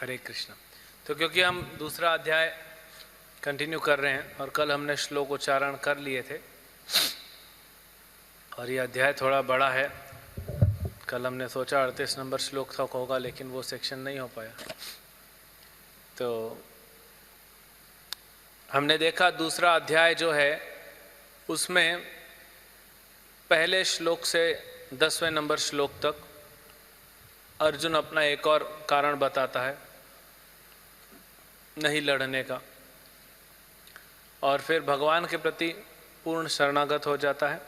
हरे कृष्ण। तो क्योंकि हम दूसरा अध्याय कंटिन्यू कर रहे हैं और कल हमने श्लोक उच्चारण कर लिए थे और ये अध्याय थोड़ा बड़ा है। कल हमने सोचा 38 नंबर श्लोक तक होगा, लेकिन वो सेक्शन नहीं हो पाया। तो हमने देखा दूसरा अध्याय जो है उसमें पहले श्लोक से 10वें नंबर श्लोक तक अर्जुन अपना एक और कारण बताता है नहीं लड़ने का, और फिर भगवान के प्रति पूर्ण शरणागत हो जाता है।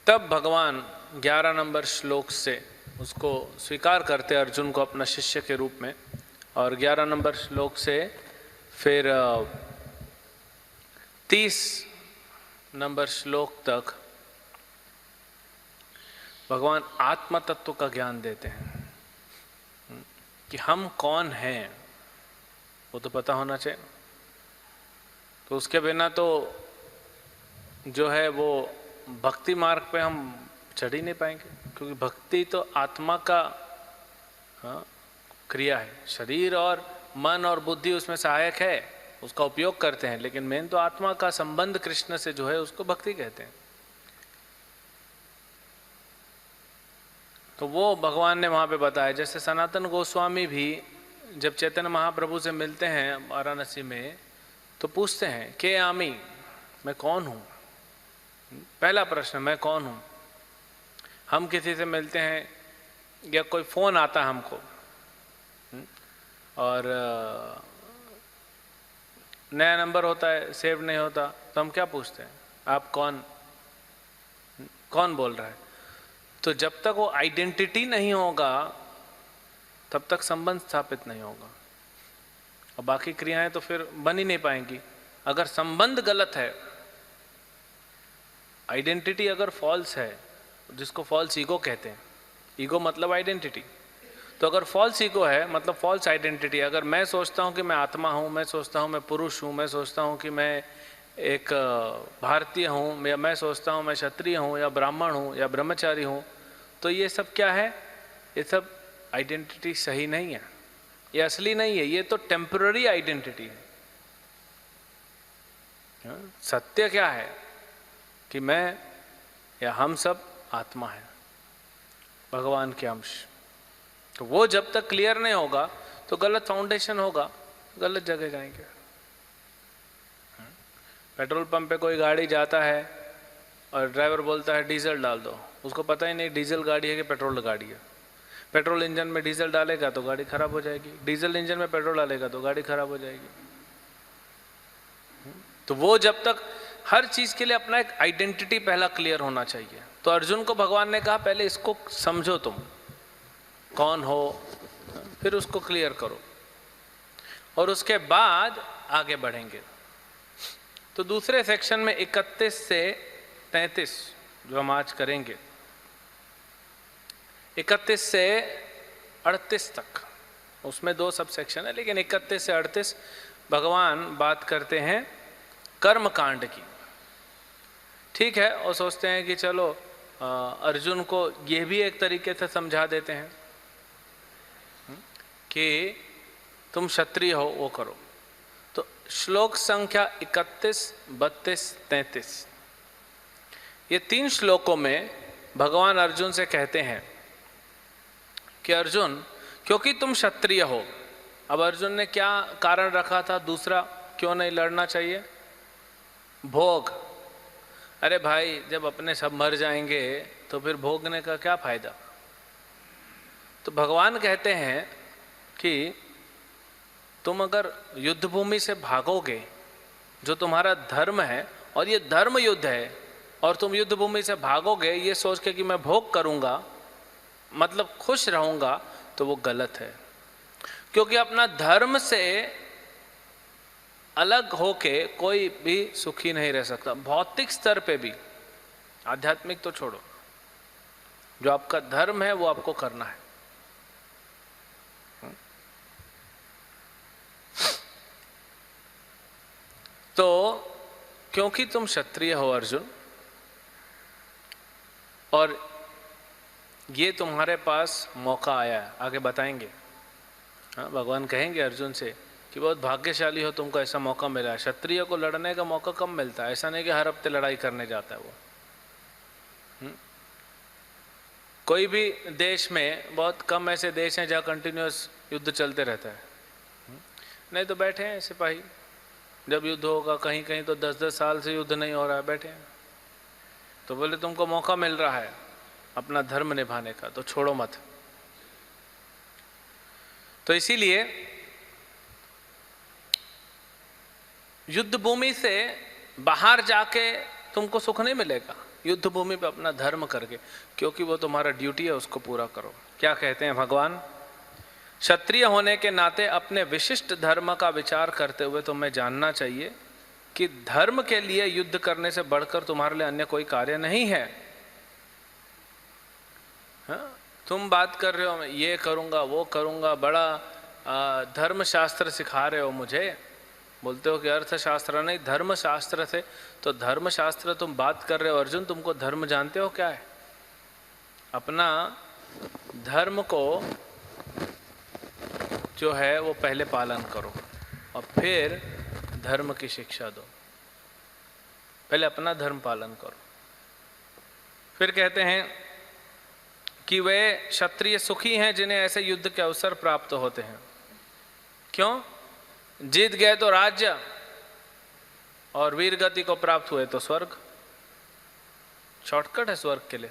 तब भगवान 11 नंबर श्लोक से उसको स्वीकार करते अर्जुन को अपना शिष्य के रूप में, और 11 नंबर श्लोक से फिर 30 नंबर श्लोक तक भगवान आत्म तत्व का ज्ञान देते हैं कि हम कौन हैं, वो तो पता होना चाहिए। तो उसके बिना तो जो है वो भक्ति मार्ग पे हम चढ़ ही नहीं पाएंगे, क्योंकि भक्ति तो आत्मा का क्रिया है। शरीर और मन और बुद्धि उसमें सहायक है, उसका उपयोग करते हैं, लेकिन मेन तो आत्मा का संबंध कृष्ण से जो है उसको भक्ति कहते हैं। तो वो भगवान ने वहाँ पे बताया। जैसे सनातन गोस्वामी भी जब चैतन्य महाप्रभु से मिलते हैं वाराणसी में, तो पूछते हैं के आमी, मैं कौन हूँ। पहला प्रश्न, मैं कौन हूँ। हम किसी से मिलते हैं या कोई फ़ोन आता है हमको और नया नंबर होता है, सेव नहीं होता, तो हम क्या पूछते हैं, आप कौन, कौन बोल रहा है। तो जब तक वो आइडेंटिटी नहीं होगा तब तक संबंध स्थापित नहीं होगा, और बाकी क्रियाएं तो फिर बन ही नहीं पाएंगी। अगर संबंध गलत है, आइडेंटिटी अगर फॉल्स है, जिसको फॉल्स ईगो कहते हैं, ईगो मतलब आइडेंटिटी, तो अगर फॉल्स ईगो है मतलब फॉल्स आइडेंटिटी। अगर मैं सोचता हूँ कि मैं आत्मा हूँ, मैं सोचता हूँ मैं पुरुष हूँ, मैं सोचता हूँ कि मैं एक भारतीय हूँ, या मैं सोचता हूँ मैं क्षत्रिय हूँ या ब्राह्मण हूँ या ब्रह्मचारी हूँ, तो ये सब क्या है, ये सब आइडेंटिटी सही नहीं है, ये असली नहीं है, ये तो टेम्पररी आइडेंटिटी है। सत्य क्या है कि मैं या हम सब आत्मा है, भगवान के अंश। तो वो जब तक क्लियर नहीं होगा तो गलत फाउंडेशन होगा, गलत जगह जाएंगे। पेट्रोल पंप पे कोई गाड़ी जाता है और ड्राइवर बोलता है डीजल डाल दो, उसको पता ही नहीं डीजल गाड़ी है कि पेट्रोल गाड़ी है। पेट्रोल इंजन में डीजल डालेगा तो गाड़ी खराब हो जाएगी, डीजल इंजन में पेट्रोल डालेगा तो गाड़ी खराब हो जाएगी। तो वो जब तक हर चीज के लिए अपना एक आइडेंटिटी पहला क्लियर होना चाहिए। तो अर्जुन को भगवान ने कहा पहले इसको समझो, तुम कौन हो, फिर उसको क्लियर करो और उसके बाद आगे बढ़ेंगे। तो दूसरे सेक्शन में 31 से 33 जो हम आज करेंगे, 31 से 38 तक, उसमें 2 सब सेक्शन है, लेकिन 31 से 38 भगवान बात करते हैं कर्म कांड की। ठीक है, और सोचते हैं कि चलो अर्जुन को ये भी एक तरीके से समझा देते हैं कि तुम क्षत्रिय हो, वो करो। तो श्लोक संख्या 31, 32, 33, ये 3 श्लोकों में भगवान अर्जुन से कहते हैं कि अर्जुन, क्योंकि तुम क्षत्रिय हो। अब अर्जुन ने क्या कारण रखा था दूसरा, क्यों नहीं लड़ना चाहिए, भोग। अरे भाई, जब अपने सब मर जाएंगे तो फिर भोगने का क्या फायदा। तो भगवान कहते हैं कि तुम अगर युद्ध भूमि से भागोगे, जो तुम्हारा धर्म है और ये धर्म युद्ध है, और तुम युद्ध भूमि से भागोगे ये सोच के कि मैं भोग करूंगा मतलब खुश रहूंगा, तो वो गलत है। क्योंकि अपना धर्म से अलग होके कोई भी सुखी नहीं रह सकता, भौतिक स्तर पे भी, आध्यात्मिक तो छोड़ो। जो आपका धर्म है वो आपको करना है। तो क्योंकि तुम क्षत्रिय हो अर्जुन, और ये तुम्हारे पास मौका आया है, आगे बताएंगे। हाँ, भगवान कहेंगे अर्जुन से कि बहुत भाग्यशाली हो, तुमको ऐसा मौका मिला है। क्षत्रिय को लड़ने का मौका कम मिलता है, ऐसा नहीं कि हर हफ्ते लड़ाई करने जाता है वो। कोई भी देश में बहुत कम ऐसे देश हैं जहाँ कंटिन्यूस युद्ध चलते रहता है। नहीं तो बैठे हैं सिपाही, जब युद्ध होगा कहीं कहीं तो 10-10 साल से युद्ध नहीं हो रहा है, बैठे हैं। तो बोले तुमको मौका मिल रहा है अपना धर्म निभाने का, तो छोड़ो मत। तो इसीलिए युद्ध भूमि से बाहर जाके तुमको सुख नहीं मिलेगा, युद्ध भूमि पे अपना धर्म करके, क्योंकि वो तुम्हारा ड्यूटी है, उसको पूरा करो। क्या कहते हैं भगवान? क्षत्रिय होने के नाते अपने विशिष्ट धर्म का विचार करते हुए तुम्हें जानना चाहिए कि धर्म के लिए युद्ध करने से बढ़कर तुम्हारे लिए अन्य कोई कार्य नहीं है। हाँ? तुम बात कर रहे हो मैं ये करूँगा वो करूँगा, बड़ा धर्मशास्त्र सिखा रहे हो मुझे, बोलते हो कि अर्थशास्त्र नहीं धर्मशास्त्र से। तो धर्मशास्त्र तुम बात कर रहे हो अर्जुन, तुमको धर्म जानते हो क्या है? अपना धर्म को जो है वो पहले पालन करो और फिर धर्म की शिक्षा दो। पहले अपना धर्म पालन करो। फिर कहते हैं कि वे क्षत्रिय सुखी हैं जिन्हें ऐसे युद्ध के अवसर प्राप्त होते हैं। क्यों? जीत गए तो राज्य, और वीर गति को प्राप्त हुए तो स्वर्ग। शॉर्टकट है स्वर्ग के लिए।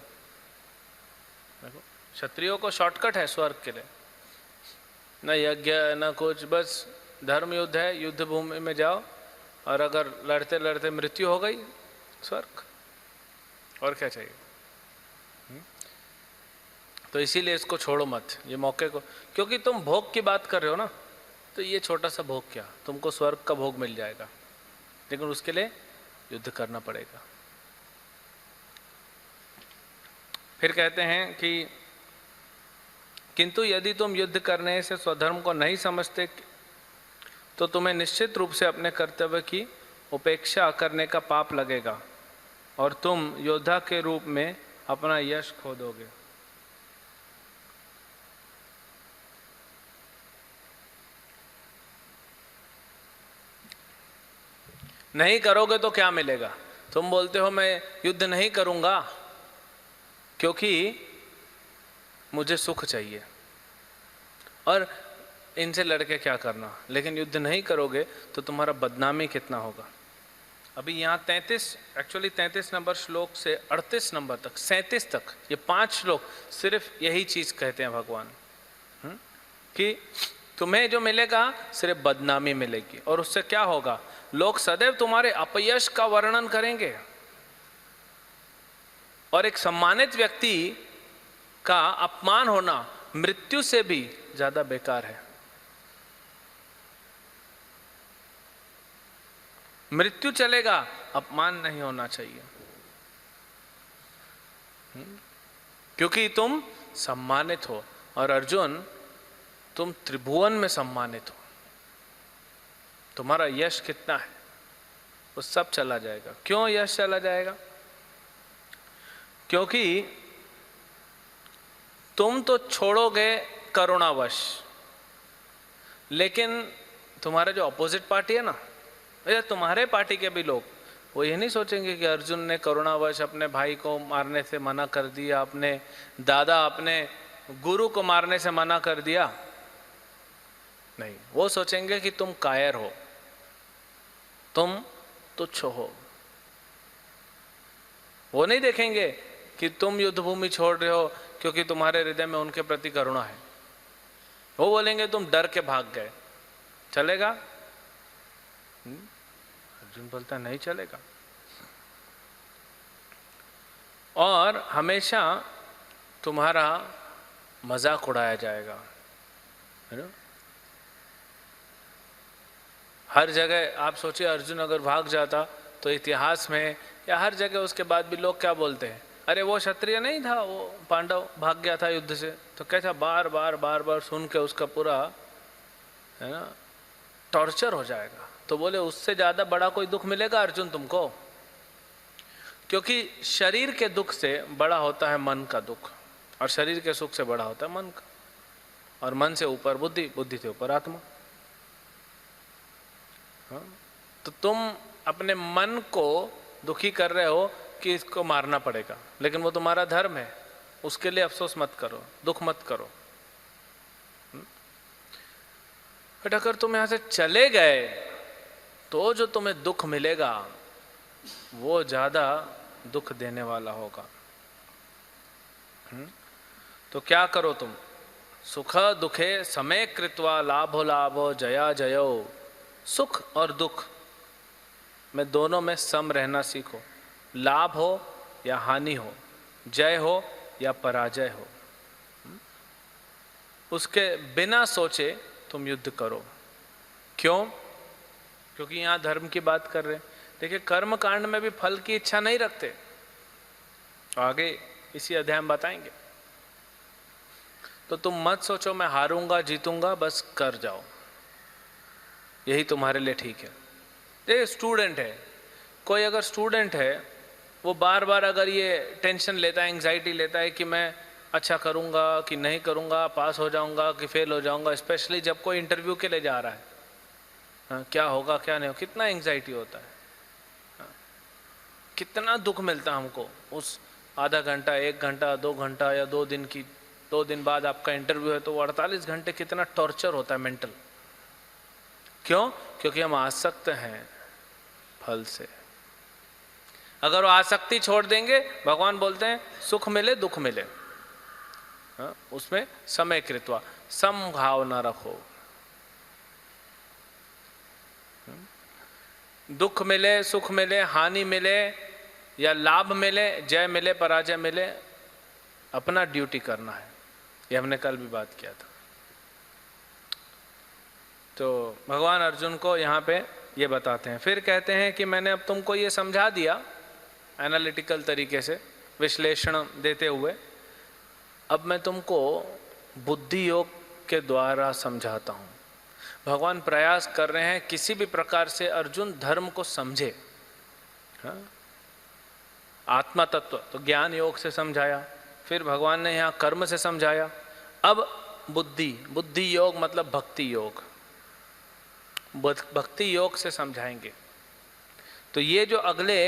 देखो, क्षत्रियों को शॉर्टकट है स्वर्ग के लिए, न यज्ञ न कुछ, बस धर्म युद्ध है, युद्ध भूमि में जाओ और अगर लड़ते लड़ते मृत्यु हो गई, स्वर्ग। और क्या चाहिए? तो इसीलिए इसको छोड़ो मत, ये मौके को, क्योंकि तुम भोग की बात कर रहे हो ना, तो ये छोटा सा भोग क्या, तुमको स्वर्ग का भोग मिल जाएगा, लेकिन उसके लिए युद्ध करना पड़ेगा। फिर कहते हैं कि किंतु यदि तुम युद्ध करने से स्वधर्म को नहीं समझते तो तुम्हें निश्चित रूप से अपने कर्तव्य की उपेक्षा करने का पाप लगेगा और तुम योद्धा के रूप में अपना यश खो दोगे। नहीं करोगे तो क्या मिलेगा? तुम बोलते हो मैं युद्ध नहीं करूंगा क्योंकि मुझे सुख चाहिए, और इनसे लड़के क्या करना, लेकिन युद्ध नहीं करोगे तो तुम्हारा बदनामी कितना होगा। अभी यहाँ 33 नंबर श्लोक से 38 नंबर तक, 37 तक, ये 5 श्लोक सिर्फ यही चीज कहते हैं भगवान, कि तुम्हें जो मिलेगा सिर्फ बदनामी मिलेगी, और उससे क्या होगा, लोग सदैव तुम्हारे अपयश का वर्णन करेंगे। और एक सम्मानित व्यक्ति का अपमान होना मृत्यु से भी ज्यादा बेकार है। मृत्यु चलेगा, अपमान नहीं होना चाहिए, क्योंकि तुम सम्मानित हो। और अर्जुन, तुम त्रिभुवन में सम्मानित हो, तुम्हारा यश कितना है वो सब चला जाएगा। क्यों यश चला जाएगा? क्योंकि तुम तो छोड़ोगे करुणावश, लेकिन तुम्हारा जो अपोजिट पार्टी है ना, या तुम्हारे पार्टी के भी लोग, वो ये नहीं सोचेंगे कि अर्जुन ने करुणावश अपने भाई को मारने से मना कर दिया, अपने दादा अपने गुरु को मारने से मना कर दिया। नहीं, वो सोचेंगे कि तुम कायर हो, तुम तुच्छ हो। वो नहीं देखेंगे कि तुम युद्ध भूमि छोड़ रहे हो क्योंकि तुम्हारे हृदय में उनके प्रति करुणा है। वो बोलेंगे तुम डर के भाग गए। चलेगा? अर्जुन बोलता नहीं चलेगा। और हमेशा तुम्हारा मजाक उड़ाया जाएगा, है ना? हर जगह आप सोचिए, अर्जुन अगर भाग जाता तो इतिहास में या हर जगह उसके बाद भी लोग क्या बोलते हैं, अरे वो क्षत्रिय नहीं था, वो पांडव भाग गया था युद्ध से। तो कैसा बार बार सुन के उसका पूरा, है ना, टॉर्चर हो जाएगा। तो बोले उससे ज़्यादा बड़ा कोई दुख मिलेगा अर्जुन तुमको? क्योंकि शरीर के दुख से बड़ा होता है मन का दुख। और शरीर के सुख से बड़ा होता है मन का, और मन से ऊपर बुद्धि, बुद्धि से ऊपर आत्मा। हाँ? तो तुम अपने मन को दुखी कर रहे हो कि इसको मारना पड़ेगा, लेकिन वो तुम्हारा धर्म है, उसके लिए अफसोस मत करो, दुख मत करो। बट अगर तुम यहां से चले गए तो जो तुम्हें दुख मिलेगा वो ज्यादा दुख देने वाला होगा। तो क्या करो तुम? सुख दुखे समय कृत्वा लाभो लाभो जया जयो। सुख और दुख में दोनों में सम रहना सीखो। लाभ हो या हानि हो, जय हो या पराजय हो, उसके बिना सोचे तुम युद्ध करो। क्यों? क्योंकि यहां धर्म की बात कर रहे हैं। देखिए, कर्म कांड में भी फल की इच्छा नहीं रखते, आगे इसी अध्याय में बताएंगे। तो तुम मत सोचो मैं हारूंगा जीतूंगा, बस कर जाओ, यही तुम्हारे लिए ठीक है। देखिए, स्टूडेंट है, कोई अगर स्टूडेंट है वो बार बार अगर ये टेंशन लेता है, एंग्जाइटी लेता है कि मैं अच्छा करूंगा कि नहीं करूंगा, पास हो जाऊंगा कि फेल हो जाऊंगा, स्पेशली जब कोई इंटरव्यू के लिए जा रहा है, हाँ, क्या होगा क्या नहीं होगा, कितना एंग्जाइटी होता है, हाँ, कितना दुख मिलता है हमको उस आधा घंटा, 1 घंटा, 2 घंटा या 2 दिन की, 2 दिन बाद आपका इंटरव्यू है तो 48 घंटे कितना टॉर्चर होता है मेंटल। क्यों? क्योंकि हम आसक्त हैं फल से। अगर वो आसक्ति छोड़ देंगे, भगवान बोलते हैं सुख मिले दुख मिले, हाँ, उसमें समय कृत्वा, समभावना रखो। दुख मिले सुख मिले, हानि मिले या लाभ मिले, जय मिले पराजय मिले, अपना ड्यूटी करना है। ये हमने कल भी बात किया था। तो भगवान अर्जुन को यहाँ पे ये बताते हैं। फिर कहते हैं कि मैंने अब तुमको ये समझा दिया एनालिटिकल तरीके से, विश्लेषण देते हुए, अब मैं तुमको बुद्धि योग के द्वारा समझाता हूँ। भगवान प्रयास कर रहे हैं किसी भी प्रकार से अर्जुन धर्म को समझे। हाँ? आत्मा तत्व तो ज्ञान योग से समझाया, फिर भगवान ने यहाँ कर्म से समझाया, अब बुद्धि, बुद्धि योग मतलब भक्ति योग, भक्ति योग से समझाएंगे। तो ये जो अगले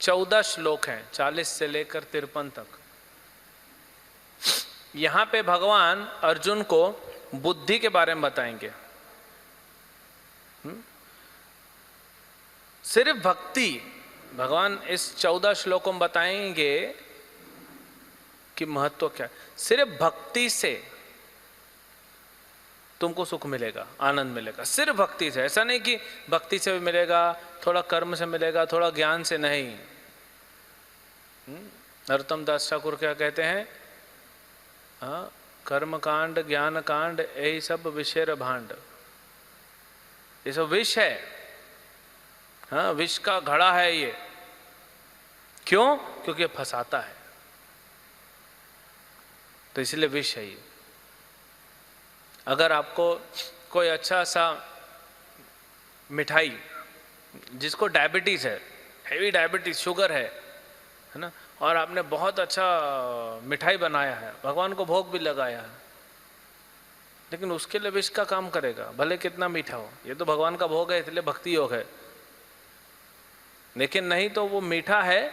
14 श्लोक हैं, 40 से लेकर 53 तक, यहां पे भगवान अर्जुन को बुद्धि के बारे में बताएंगे। सिर्फ भक्ति, भगवान इस 14 श्लोकों में बताएंगे कि महत्व क्या है। सिर्फ भक्ति से तुमको सुख मिलेगा, आनंद मिलेगा, सिर्फ भक्ति से। ऐसा नहीं कि भक्ति से भी मिलेगा, थोड़ा कर्म से मिलेगा, थोड़ा ज्ञान से, नहीं। नरोत्तम दास ठाकुर क्या कहते हैं? हाँ, कर्म कांड ज्ञान कांड यही सब विषय भांड, ये सब विष है। हाँ, विष का घड़ा है ये। क्यों? क्योंकि फंसाता है, तो इसलिए विष है ये। अगर आपको कोई अच्छा सा मिठाई, जिसको डायबिटीज है, हेवी डायबिटीज, शुगर है ना, और आपने बहुत अच्छा मिठाई बनाया है, भगवान को भोग भी लगाया है, लेकिन उसके लिए विष का काम करेगा, भले कितना मीठा हो। ये तो भगवान का भोग है इसलिए भक्ति योग है, लेकिन नहीं तो वो मीठा है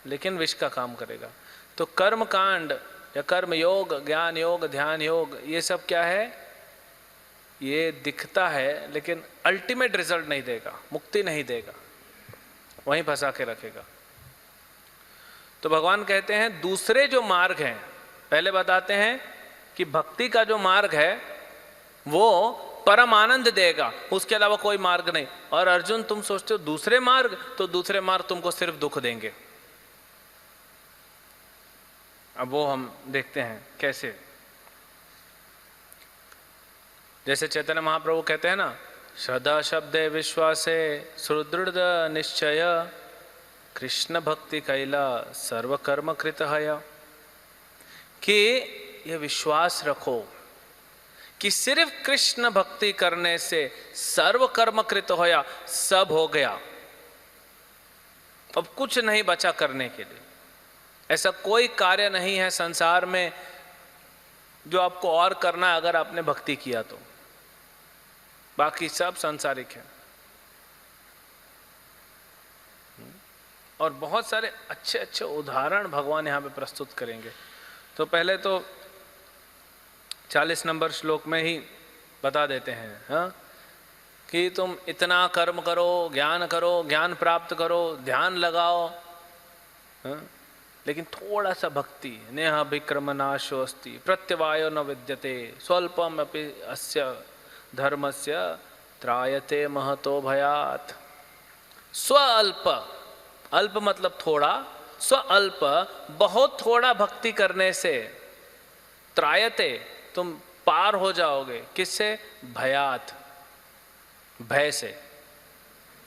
लेकिन विष का काम करेगा। तो कर्म कांड या कर्म योग, ज्ञान योग, ध्यान योग, ये सब क्या है? ये दिखता है लेकिन अल्टीमेट रिजल्ट नहीं देगा, मुक्ति नहीं देगा, वहीं फंसा के रखेगा। तो भगवान कहते हैं दूसरे जो मार्ग हैं, पहले बताते हैं कि भक्ति का जो मार्ग है वो परम आनंद देगा, उसके अलावा कोई मार्ग नहीं। और अर्जुन, तुम सोचते हो दूसरे मार्ग, तो दूसरे मार्ग तुमको सिर्फ दुख देंगे। अब वो हम देखते हैं कैसे। जैसे चैतन्य महाप्रभु कहते हैं ना, श्रद्धा शब्दे विश्वासे सुदृढ़ निश्चय कृष्ण भक्ति कैला सर्वकर्म कृत हया, कि यह विश्वास रखो कि सिर्फ कृष्ण भक्ति करने से सर्व कर्म कृत होया, सब हो गया, अब कुछ नहीं बचा करने के लिए। ऐसा कोई कार्य नहीं है संसार में जो आपको और करना है अगर आपने भक्ति किया तो, बाकी सब सांसारिक है। और बहुत सारे अच्छे अच्छे उदाहरण भगवान यहाँ पे प्रस्तुत करेंगे। तो पहले तो 40 नंबर श्लोक में ही बता देते हैं, हाँ, कि तुम इतना कर्म करो, ज्ञान प्राप्त करो, ध्यान लगाओ, हाँ? लेकिन थोड़ा सा भक्ति, नेह विक्रम नाशो अस्ति प्रत्यवायो न विद्यते स्वल्पम अपि अस्य धर्मस्य त्रायते महतो भयात्। स्वअल्प, अल्प मतलब थोड़ा, स्वअल्प बहुत थोड़ा भक्ति करने से त्रायते तुम पार हो जाओगे। किससे? भयात, भय से।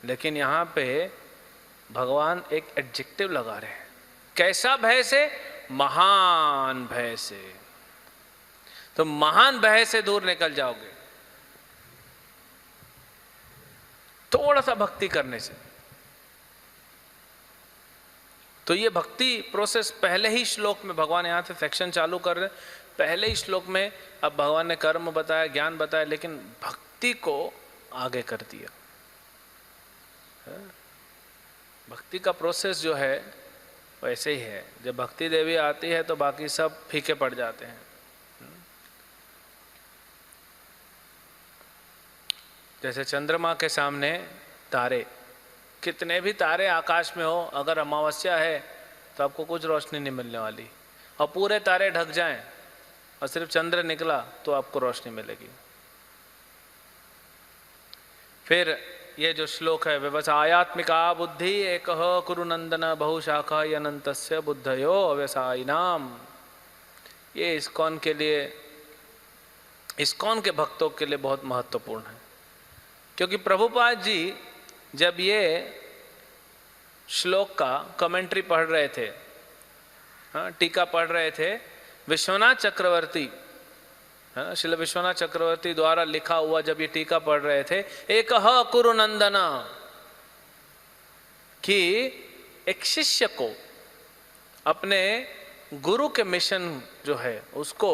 लेकिन यहाँ पे भगवान एक एडजेक्टिव लगा रहे हैं। कैसा भय से? महान भय से। तो महान भय से दूर निकल जाओगे थोड़ा सा भक्ति करने से। तो ये भक्ति प्रोसेस पहले ही श्लोक में भगवान यहाँ से सेक्शन चालू कर रहे हैं। पहले ही श्लोक में अब भगवान ने कर्म बताया, ज्ञान बताया, लेकिन भक्ति को आगे कर दिया। भक्ति का प्रोसेस जो है वैसे ही है। जब भक्ति देवी आती है तो बाकी सब फीके पड़ जाते हैं। जैसे चंद्रमा के सामने तारे, कितने भी तारे आकाश में हो, अगर अमावस्या है तो आपको कुछ रोशनी नहीं मिलने वाली, और पूरे तारे ढक जाएं और सिर्फ चंद्र निकला तो आपको रोशनी मिलेगी। फिर ये जो श्लोक है, व्यवसायात्मिका बुद्धि एकः कुरु नंदन बहुशाखा अनंतस्य बुद्धयो अव्यवसायिनाम, ये इस्कॉन के लिए, इस्कॉन के भक्तों के लिए बहुत महत्वपूर्ण है। क्योंकि प्रभुपाद जी जब ये श्लोक का कमेंट्री पढ़ रहे थे, हाँ, टीका पढ़ रहे थे, विश्वनाथ चक्रवर्ती, श्रील विश्वनाथ चक्रवर्ती द्वारा लिखा हुआ जब ये टीका पढ़ रहे थे, एक कुरु नंदना, कि एक शिष्य को अपने गुरु के मिशन जो है उसको,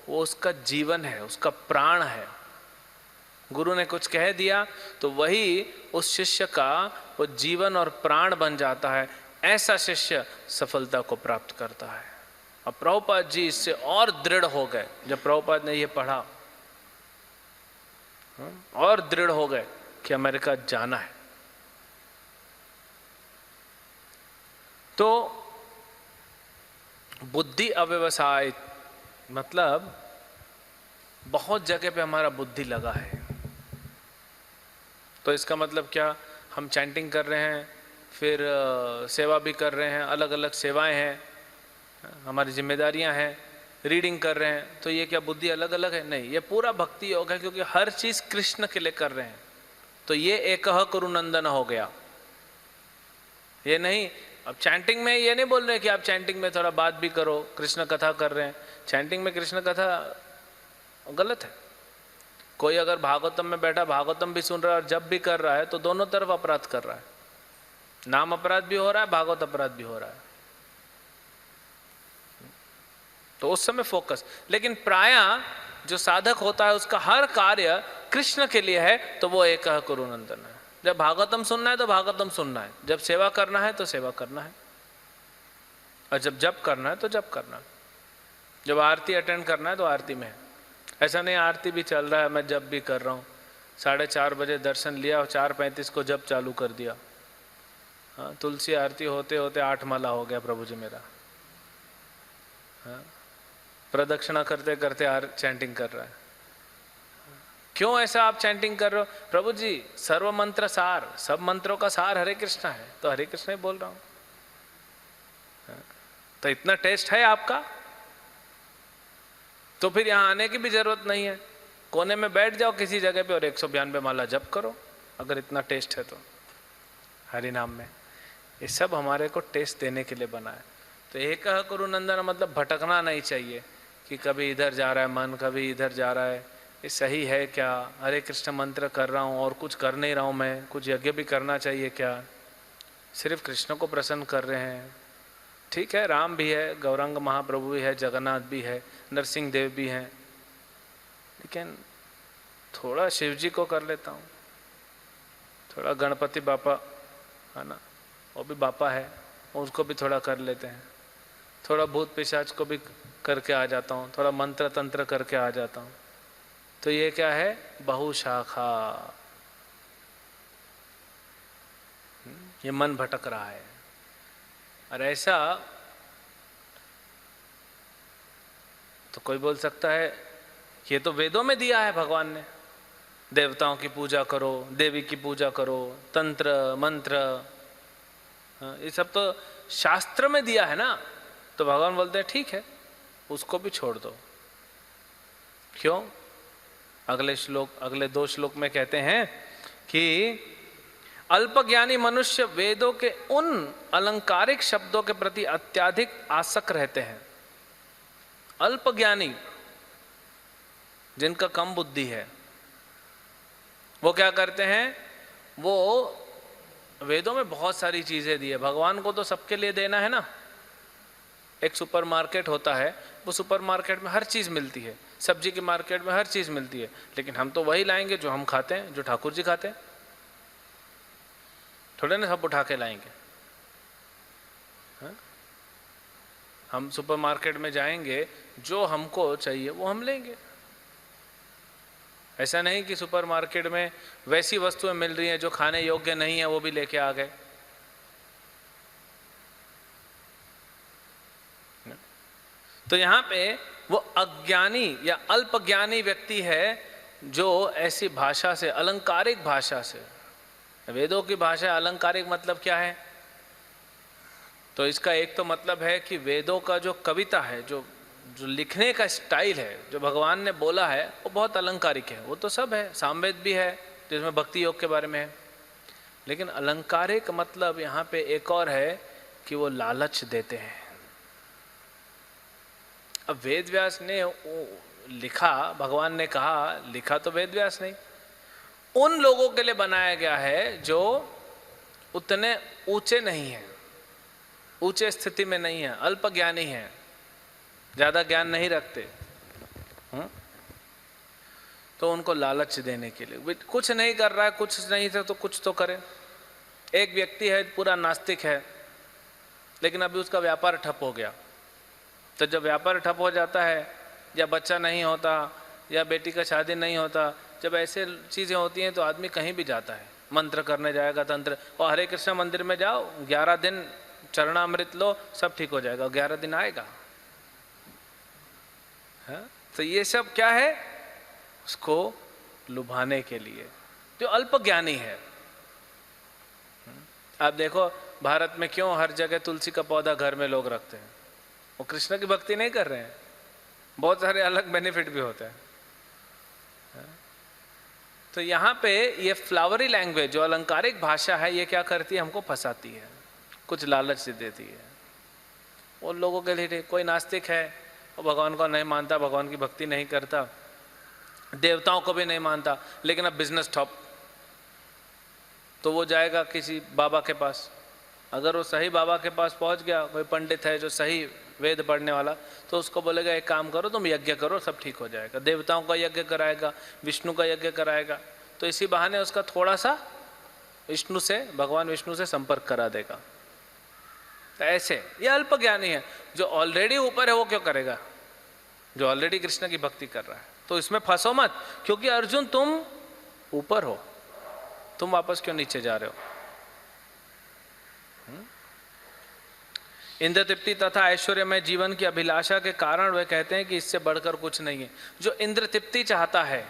वो उसका जीवन है, उसका प्राण है। गुरु ने कुछ कह दिया तो वही उस शिष्य का वो जीवन और प्राण बन जाता है। ऐसा शिष्य सफलता को प्राप्त करता है। और प्रभुपाद जी इससे और दृढ़ हो गए। जब प्रभुपाद ने ये पढ़ा और दृढ़ हो गए कि अमेरिका जाना है। तो बुद्धि अव्यवसाय मतलब बहुत जगह पे हमारा बुद्धि लगा है। तो इसका मतलब क्या? हम चैंटिंग कर रहे हैं, फिर सेवा भी कर रहे हैं, अलग अलग सेवाएं हैं, हमारी जिम्मेदारियां हैं, रीडिंग कर रहे हैं, तो ये क्या बुद्धि अलग अलग है? नहीं, ये पूरा भक्ति योग है, क्योंकि हर चीज कृष्ण के लिए कर रहे हैं। तो ये एकह कुरु नंदन हो गया। ये नहीं, अब चैंटिंग में ये नहीं बोल रहे कि आप चैंटिंग में थोड़ा बात भी करो, कृष्ण कथा कर रहे हैं। चैंटिंग में कृष्ण कथा गलत है। कोई अगर भागवतम में बैठा भागवतम भी सुन रहा है और जब भी कर रहा है तो दोनों तरफ अपराध कर रहा है। नाम अपराध भी हो रहा है, भागवत अपराध भी हो रहा है। तो उस समय फोकस। लेकिन प्रायः जो साधक होता है उसका हर कार्य कृष्ण के लिए है, तो वो एक कुरु नंदन है। जब भागवतम सुनना है तो भागवतम सुनना है, जब सेवा करना है तो सेवा करना है, और जब जप करना है तो जप करना है, जब आरती अटेंड करना है तो आरती में है। ऐसा नहीं आरती भी चल रहा है, मैं जप भी कर रहा हूँ, 4:30 बजे दर्शन लिया और 4:35 को जप चालू कर दिया। हाँ, तुलसी आरती होते होते 8 माला हो गया प्रभु जी मेरा। हाँ, प्रदक्षिणा करते करते चैंटिंग कर रहा है। क्यों ऐसा आप चैंटिंग कर रहे हो? प्रभु जी सर्व मंत्र सार, सब मंत्रों का सार हरे कृष्णा है, तो हरे कृष्ण ही बोल रहा हूँ। तो इतना टेस्ट है आपका, तो फिर यहाँ आने की भी जरूरत नहीं है। कोने में बैठ जाओ किसी जगह पे और 192 माला जप करो, अगर इतना टेस्ट है तो हरि नाम में। ये सब हमारे को टेस्ट देने के लिए बना है। तो एक कुरु नंदन मतलब भटकना नहीं चाहिए कि कभी इधर जा रहा है मन, कभी इधर जा रहा है। ये सही है क्या? हरे कृष्ण मंत्र कर रहा हूँ और कुछ कर नहीं रहा हूँ, मैं कुछ यज्ञ भी करना चाहिए क्या? सिर्फ कृष्ण को प्रसन्न कर रहे हैं, ठीक है, राम भी है, गौरांग महाप्रभु भी है, जगन्नाथ भी है, नरसिंह देव भी हैं, लेकिन थोड़ा शिव जी को कर लेता हूँ, थोड़ा गणपति बापा है ना, वो भी बापा है, उसको भी थोड़ा कर लेते हैं, थोड़ा भूत पिशाच को भी करके आ जाता हूँ, थोड़ा मंत्र तंत्र करके आ जाता हूँ। तो ये क्या है? बहुशाखा। ये मन भटक रहा है। और ऐसा तो कोई बोल सकता है ये तो वेदों में दिया है भगवान ने, देवताओं की पूजा करो, देवी की पूजा करो, तंत्र मंत्र, ये सब तो शास्त्र में दिया है ना। तो भगवान बोलते हैं ठीक है, उसको भी छोड़ दो। क्यों? अगले श्लोक, अगले 2 श्लोक में कहते हैं कि अल्पज्ञानी मनुष्य वेदों के उन अलंकारिक शब्दों के प्रति अत्यधिक आसक्त रहते हैं। अल्पज्ञानी, जिनका कम बुद्धि है, वो क्या करते हैं? वो वेदों में बहुत सारी चीजें दी है, भगवान को तो सबके लिए देना है ना। एक सुपरमार्केट होता है, वो सुपरमार्केट में हर चीज मिलती है, सब्जी की मार्केट में हर चीज मिलती है, लेकिन हम तो वही लाएंगे जो हम खाते हैं, जो ठाकुर जी खाते हैं, थोड़े ना सब उठा के लाएंगे। हम सुपरमार्केट में जाएंगे, जो हमको चाहिए वो हम लेंगे। ऐसा नहीं कि सुपरमार्केट में वैसी वस्तुएं मिल रही हैं जो खाने योग्य नहीं है, वो भी लेके आ गए। तो यहाँ पे वो अज्ञानी या अल्पज्ञानी व्यक्ति है जो ऐसी भाषा से, अलंकारिक भाषा से, वेदों की भाषा अलंकारिक मतलब क्या है? तो इसका एक तो मतलब है कि वेदों का जो कविता है, जो लिखने का स्टाइल है, जो भगवान ने बोला है, वो बहुत अलंकारिक है। वो तो सब है, सामवेद भी है जिसमें भक्ति योग के बारे में है, लेकिन अलंकारिक मतलब यहाँ पे एक और है कि वो लालच देते हैं। अब वेद व्यास ने लिखा, भगवान ने कहा, लिखा तो वेद व्यास नहीं, उन लोगों के लिए बनाया गया है जो उतने ऊंचे नहीं हैं, ऊंचे स्थिति में नहीं है, अल्पज्ञानी हैं, ज्यादा ज्ञान नहीं रखते। तो उनको लालच देने के लिए, कुछ नहीं कर रहा है, कुछ नहीं था तो कुछ तो करे। एक व्यक्ति है पूरा नास्तिक है, लेकिन अभी उसका व्यापार ठप हो गया। तो जब व्यापार ठप हो जाता है, या बच्चा नहीं होता, या बेटी का शादी नहीं होता, जब ऐसे चीज़ें होती हैं तो आदमी कहीं भी जाता है, मंत्र करने जाएगा, तंत्र, और हरे कृष्ण मंदिर में जाओ, 11 दिन चरणामृत लो, सब ठीक हो जाएगा, 11 दिन आएगा। हाँ? तो ये सब क्या है? उसको लुभाने के लिए, जो अल्पज्ञानी है। आप देखो भारत में क्यों हर जगह तुलसी का पौधा घर में लोग रखते हैं? वो कृष्ण की भक्ति नहीं कर रहे हैं, बहुत सारे अलग बेनिफिट भी होते हैं। तो यहाँ पे ये फ्लावरी लैंग्वेज, जो अलंकारिक भाषा है, ये क्या करती है? हमको फंसाती है, कुछ लालच से देती है। उन लोगों के लिए कोई नास्तिक है, वो भगवान को नहीं मानता, भगवान की भक्ति नहीं करता, देवताओं को भी नहीं मानता, लेकिन अब बिजनेस ठप, तो वो जाएगा किसी बाबा के पास। अगर वो सही बाबा के पास पहुंच गया, कोई पंडित है जो सही वेद पढ़ने वाला, तो उसको बोलेगा एक काम करो, तुम यज्ञ करो, सब ठीक हो जाएगा। देवताओं का यज्ञ कराएगा, विष्णु का यज्ञ कराएगा, तो इसी बहाने उसका थोड़ा सा विष्णु से, भगवान विष्णु से संपर्क करा देगा। तो ऐसे ये अल्पज्ञानी है। जो ऑलरेडी ऊपर है वो क्यों करेगा? जो ऑलरेडी कृष्ण की भक्ति कर रहा है। तो इसमें फंसो मत, क्योंकि अर्जुन तुम ऊपर हो, तुम वापस क्यों नीचे जा रहे हो? इंद्र तृप्ति तथा ऐश्वर्य में जीवन की अभिलाषा के कारण वे कहते हैं कि इससे बढ़कर कुछ नहीं है। जो इंद्र तृप्ति चाहता है,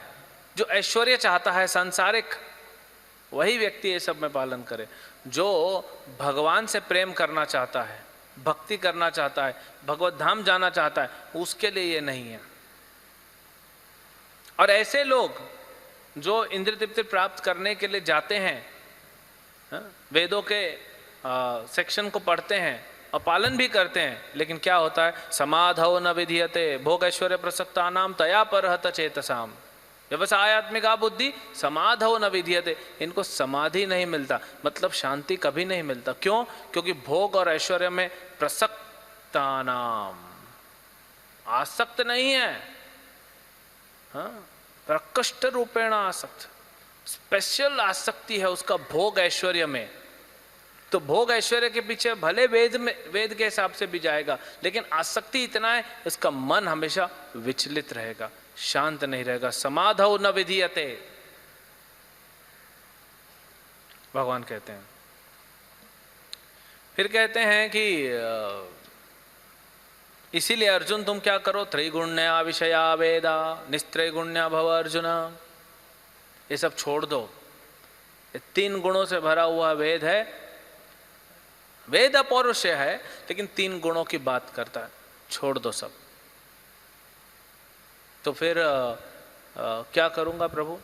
जो ऐश्वर्य चाहता है सांसारिक, वही व्यक्ति ये सब में पालन करे। जो भगवान से प्रेम करना चाहता है, भक्ति करना चाहता है, भगवत धाम जाना चाहता है, उसके लिए ये नहीं है। और ऐसे लोग जो इंद्र तृप्ति प्राप्त करने के लिए जाते हैं, वेदों के सेक्शन को पढ़ते हैं और पालन भी करते हैं, लेकिन क्या होता है? समाधौ न विधीयते भोग ऐश्वर्य प्रसक्तानाम तया परहत चेतसाम व्यवसायात्मिका बुद्धि समाधौ न विधीयते। इनको समाधि नहीं मिलता, मतलब शांति कभी नहीं मिलता। क्यों? क्योंकि भोग और ऐश्वर्य में प्रसक्त प्रकृष्टानाम, आसक्त नहीं है, हाँ, प्रकृष्ट रूपेण आसक्त, स्पेशल आसक्ति है उसका भोग ऐश्वर्य में। तो भोग ऐश्वर्य के पीछे भले वेद के हिसाब से भी जाएगा, लेकिन आसक्ति इतना है उसका मन हमेशा विचलित रहेगा, शांत नहीं रहेगा। समाधौ न विधीयते, भगवान कहते हैं। फिर कहते हैं कि इसीलिए अर्जुन तुम क्या करो, त्रिगुण्या विषया वेदा निस्त्रैगुण्या भव अर्जुन, ये सब छोड़ दो। ये 3 गुणों से भरा हुआ वेद है, वेद अपौरुषेय है लेकिन 3 गुणों की बात करता है, छोड़ दो सब। तो फिर क्या करूंगा प्रभु?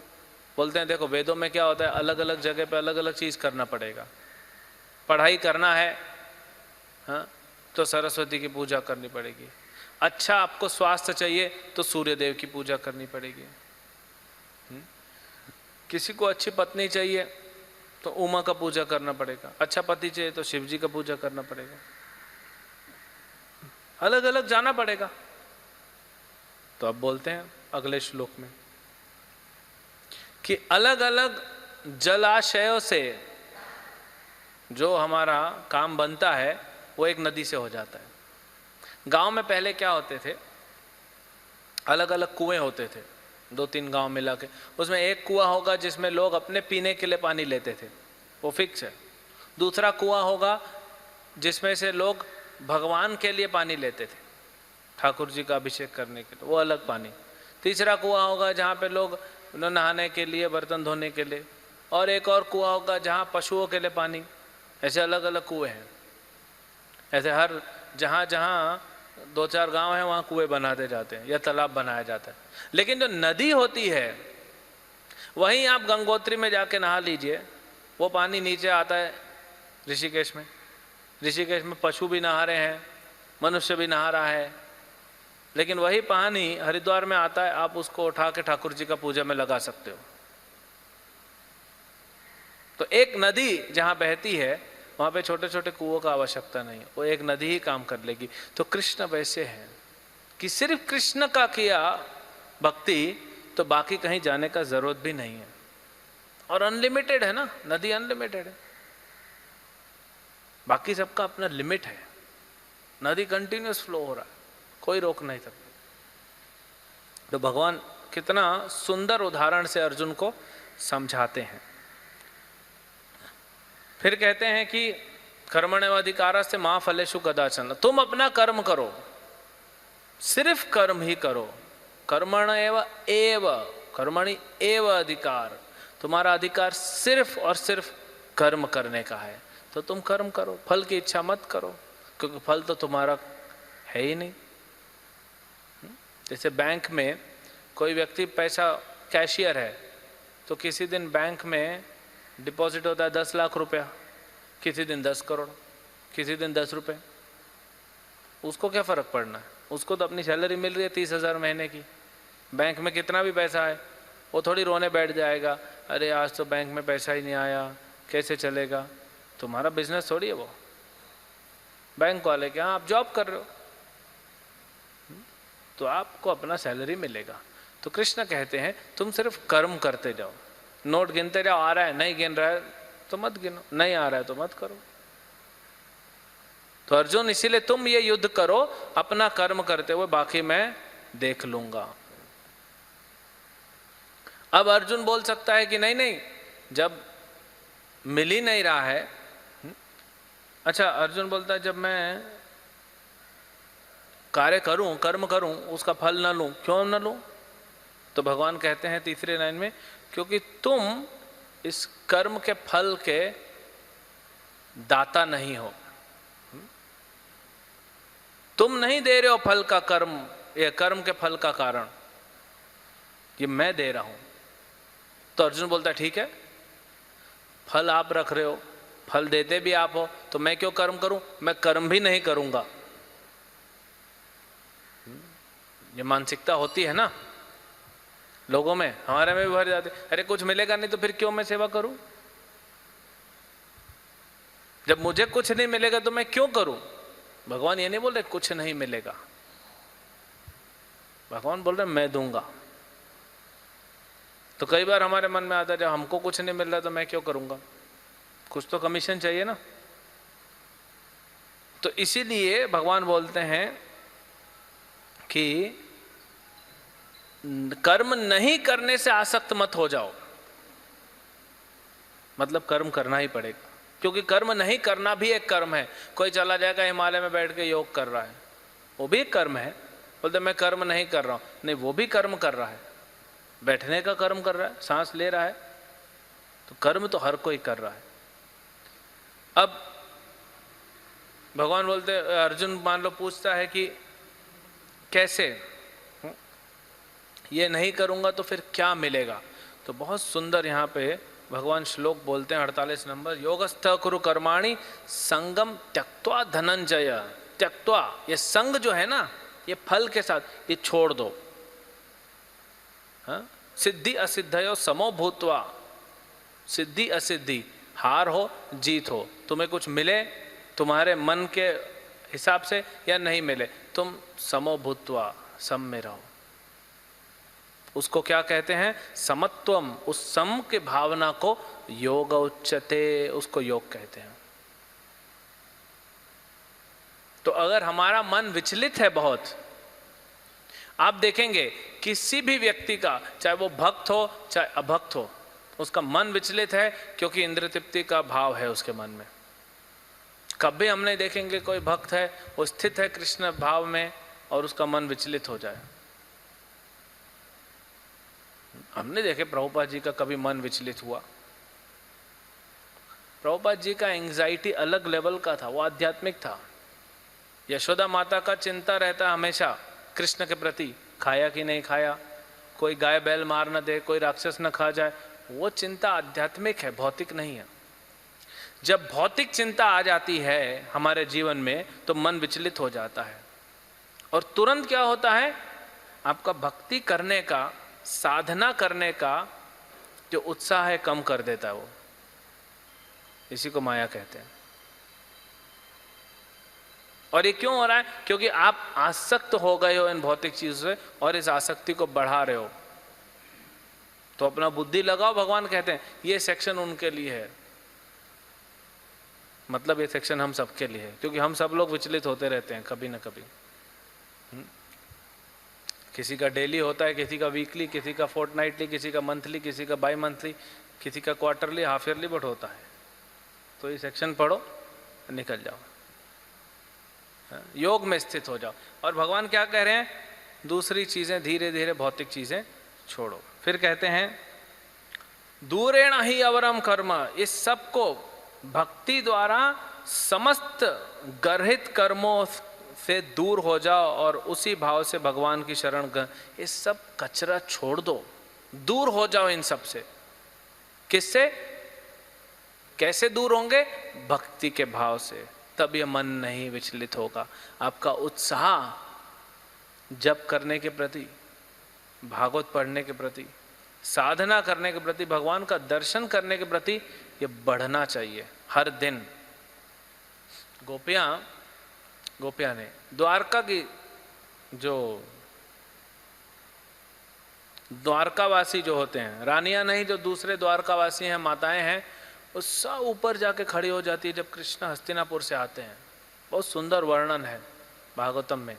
बोलते हैं देखो वेदों में क्या होता है, अलग अलग जगह पे अलग अलग चीज करना पड़ेगा। पढ़ाई करना है, हाँ, तो सरस्वती की पूजा करनी पड़ेगी। अच्छा आपको स्वास्थ्य चाहिए तो सूर्य देव की पूजा करनी पड़ेगी। किसी को अच्छी पत्नी चाहिए तो उमा का पूजा करना पड़ेगा। अच्छा पति चाहिए तो शिव जी का पूजा करना पड़ेगा। अलग अलग जाना पड़ेगा। तो अब बोलते हैं अगले श्लोक में कि अलग अलग जलाशयों से जो हमारा काम बनता है वो एक नदी से हो जाता है। गांव में पहले क्या होते थे, अलग अलग कुएं होते थे, 2-3 गांव मिला के, उसमें एक कुआं होगा जिसमें लोग अपने पीने के लिए पानी लेते थे, वो फिक्स है। दूसरा कुआं होगा जिसमें से लोग भगवान के लिए पानी लेते थे, ठाकुर जी का अभिषेक करने के लिए, वो अलग पानी। तीसरा कुआं होगा जहाँ पे लोग नहाने के लिए, बर्तन धोने के लिए, और एक और कुआं होगा जहाँ पशुओं के लिए पानी। ऐसे अलग अलग कुएं हैं। ऐसे हर जहाँ जहाँ 2-4 गांव हैं वहाँ कुएं बनाते जाते हैं या तालाब बनाया जाता है। लेकिन जो नदी होती है वहीं आप गंगोत्री में जाके नहा लीजिए, वो पानी नीचे आता है ऋषिकेश में। ऋषिकेश में पशु भी नहा रहे हैं, मनुष्य भी नहा रहा है, लेकिन वही पानी हरिद्वार में आता है, आप उसको उठा के ठाकुर जी का पूजा में लगा सकते हो। तो एक नदी जहाँ बहती है वहाँ पे छोटे छोटे कुओं का आवश्यकता नहीं, वो एक नदी ही काम कर लेगी। तो कृष्ण वैसे हैं कि सिर्फ कृष्ण का किया भक्ति तो बाकी कहीं जाने का जरूरत भी नहीं है। और अनलिमिटेड है ना, नदी अनलिमिटेड है, बाकी सबका अपना लिमिट है। नदी कंटिन्यूस फ्लो हो रहा है, कोई रोक नहीं सकता। तो भगवान कितना सुंदर उदाहरण से अर्जुन को समझाते हैं। फिर कहते हैं कि कर्मण्येव अधिकारस्ते मा फलेषु कदाचन, तुम अपना कर्म करो, सिर्फ कर्म ही करो। कर्मण्येव एव, कर्मणि एव अधिकार, तुम्हारा अधिकार सिर्फ और सिर्फ कर्म करने का है। तो तुम कर्म करो, फल की इच्छा मत करो, क्योंकि फल तो तुम्हारा है ही नहीं। जैसे बैंक में कोई व्यक्ति पैसा, कैशियर है, तो किसी दिन बैंक में डिपॉजिट होता है 10 लाख रुपया, किसी दिन 10 करोड़, किसी दिन 10 रुपये। उसको क्या फ़र्क पड़ना है? उसको तो अपनी सैलरी मिल रही है 30,000 महीने की। बैंक में कितना भी पैसा है, वो थोड़ी रोने बैठ जाएगा, अरे आज तो बैंक में पैसा ही नहीं आया, कैसे चलेगा। तुम्हारा बिजनेस थोड़ी है वो। बैंक वाले के यहाँ आप जॉब कर रहे हो तो आपको अपना सैलरी मिलेगा। तो कृष्ण कहते हैं तुम सिर्फ कर्म करते जाओ, नोट गिनते जाओ, आ रहा है, नहीं गिन रहा है तो मत गिनो, नहीं आ रहा है तो मत करो। तो अर्जुन इसीलिए तुम ये युद्ध करो अपना कर्म करते हुए, बाकी मैं देख लूंगा। अब अर्जुन बोल सकता है कि नहीं नहीं, जब मिल ही नहीं रहा है। अच्छा, अर्जुन बोलता है जब मैं कार्य करूं, कर्म करूं, उसका फल न लूं, क्यों न लूं? तो भगवान कहते हैं तीसरे लाइन में, क्योंकि तुम इस कर्म के फल के दाता नहीं हो। तुम नहीं दे रहे हो फल का, कर्म या कर्म के फल का कारण, ये मैं दे रहा हूं। तो अर्जुन बोलता है ठीक है, फल आप रख रहे हो, फल देते भी आप हो, तो मैं क्यों कर्म करूं? मैं कर्म भी नहीं करूंगा। ये मानसिकता होती है ना लोगों में, हमारे में भी भर जाते, अरे कुछ मिलेगा नहीं तो फिर क्यों मैं सेवा करूं? जब मुझे कुछ नहीं मिलेगा तो मैं क्यों करूं? भगवान ये नहीं बोल रहे कुछ नहीं मिलेगा, भगवान बोल रहे मैं दूंगा। तो कई बार हमारे मन में आता है जब हमको कुछ नहीं मिल रहा तो मैं क्यों करूंगा, कुछ तो कमीशन चाहिए ना। तो इसीलिए भगवान बोलते हैं कि कर्म नहीं करने से आसक्त मत हो जाओ, मतलब कर्म करना ही पड़ेगा, क्योंकि कर्म नहीं करना भी एक कर्म है। कोई चला जाएगा हिमालय में बैठ के योग कर रहा है, वो भी एक कर्म है। बोलते मैं कर्म नहीं कर रहा हूं, नहीं वो भी कर्म कर रहा है, बैठने का कर्म कर रहा है, सांस ले रहा है, तो कर्म तो हर कोई कर रहा है। अब भगवान बोलते, अर्जुन मान लो पूछता है कि कैसे, ये नहीं करूंगा तो फिर क्या मिलेगा। तो बहुत सुंदर यहाँ पे भगवान श्लोक बोलते हैं 48 नंबर, योगस्थ कुरु कर्माणि संगम त्यक्त्वा धनंजय। त्यक्त्वा, ये संग जो है ना, ये फल के साथ ये छोड़ दो। हाँ, सिद्धि असिद्धयो समो भूत्वा, सिद्धि असिद्धि, हार हो जीत हो, तुम्हें कुछ मिले तुम्हारे मन के हिसाब से या नहीं मिले, तुम समो भूत्वा, सम में रहो। उसको क्या कहते हैं, समत्वम। उस सम के भावना को योग उच्चते, उसको योग कहते हैं। तो अगर हमारा मन विचलित है बहुत, आप देखेंगे किसी भी व्यक्ति का, चाहे वो भक्त हो चाहे अभक्त हो, उसका मन विचलित है क्योंकि इंद्र तृप्ति का भाव है उसके मन में। कभी हम नहीं देखेंगे कोई भक्त है वो स्थित है कृष्ण भाव में और उसका मन विचलित हो जाए। हमने देखे प्रभुपाद जी का कभी मन विचलित हुआ। प्रभुपाद जी का एंग्जाइटी अलग लेवल का था, वो आध्यात्मिक था। यशोदा माता का चिंता रहता हमेशा कृष्ण के प्रति, खाया कि नहीं खाया, कोई गाय बैल मार न दे, कोई राक्षस न खा जाए, वो चिंता आध्यात्मिक है, भौतिक नहीं है। जब भौतिक चिंता आ जाती है हमारे जीवन में तो मन विचलित हो जाता है और तुरंत क्या होता है, आपका भक्ति करने का, साधना करने का जो उत्साह है कम कर देता है वो। इसी को माया कहते हैं। और ये क्यों हो रहा है, क्योंकि आप आसक्त हो गए हो इन भौतिक चीजों से और इस आसक्ति को बढ़ा रहे हो। तो अपना बुद्धि लगाओ, भगवान कहते हैं ये सेक्शन उनके लिए है, मतलब ये सेक्शन हम सबके लिए है, क्योंकि हम सब लोग विचलित होते रहते हैं कभी ना कभी। किसी का डेली होता है, किसी का वीकली, किसी का फोर्टनाइटली, किसी का मंथली, किसी का बाई मंथली, किसी का क्वार्टरली, हाफ ईयरली, बट होता है। तो ये सेक्शन पढ़ो, निकल जाओ, योग में स्थित हो जाओ। और भगवान क्या कह रहे हैं, दूसरी चीजें धीरे धीरे भौतिक चीजें छोड़ो। फिर कहते हैं दूरेण ही अवरम कर्म, इस सबको भक्ति द्वारा समस्त गर्हित कर्मों से दूर हो जाओ और उसी भाव से भगवान की शरण ये सब कचरा छोड़ दो, दूर हो जाओ इन सब से। किससे, कैसे दूर होंगे, भक्ति के भाव से। तब ये मन नहीं विचलित होगा। आपका उत्साह जप करने के प्रति, भागवत पढ़ने के प्रति, साधना करने के प्रति, भगवान का दर्शन करने के प्रति ये बढ़ना चाहिए हर दिन। गोपियां ने द्वारका की, जो द्वारकावासी जो होते हैं, रानियां नहीं, जो दूसरे द्वारकावासी हैं, माताएं हैं, वो सब ऊपर जाके खड़ी हो जाती है जब कृष्ण हस्तिनापुर से आते हैं। बहुत सुंदर वर्णन है भागवतम में।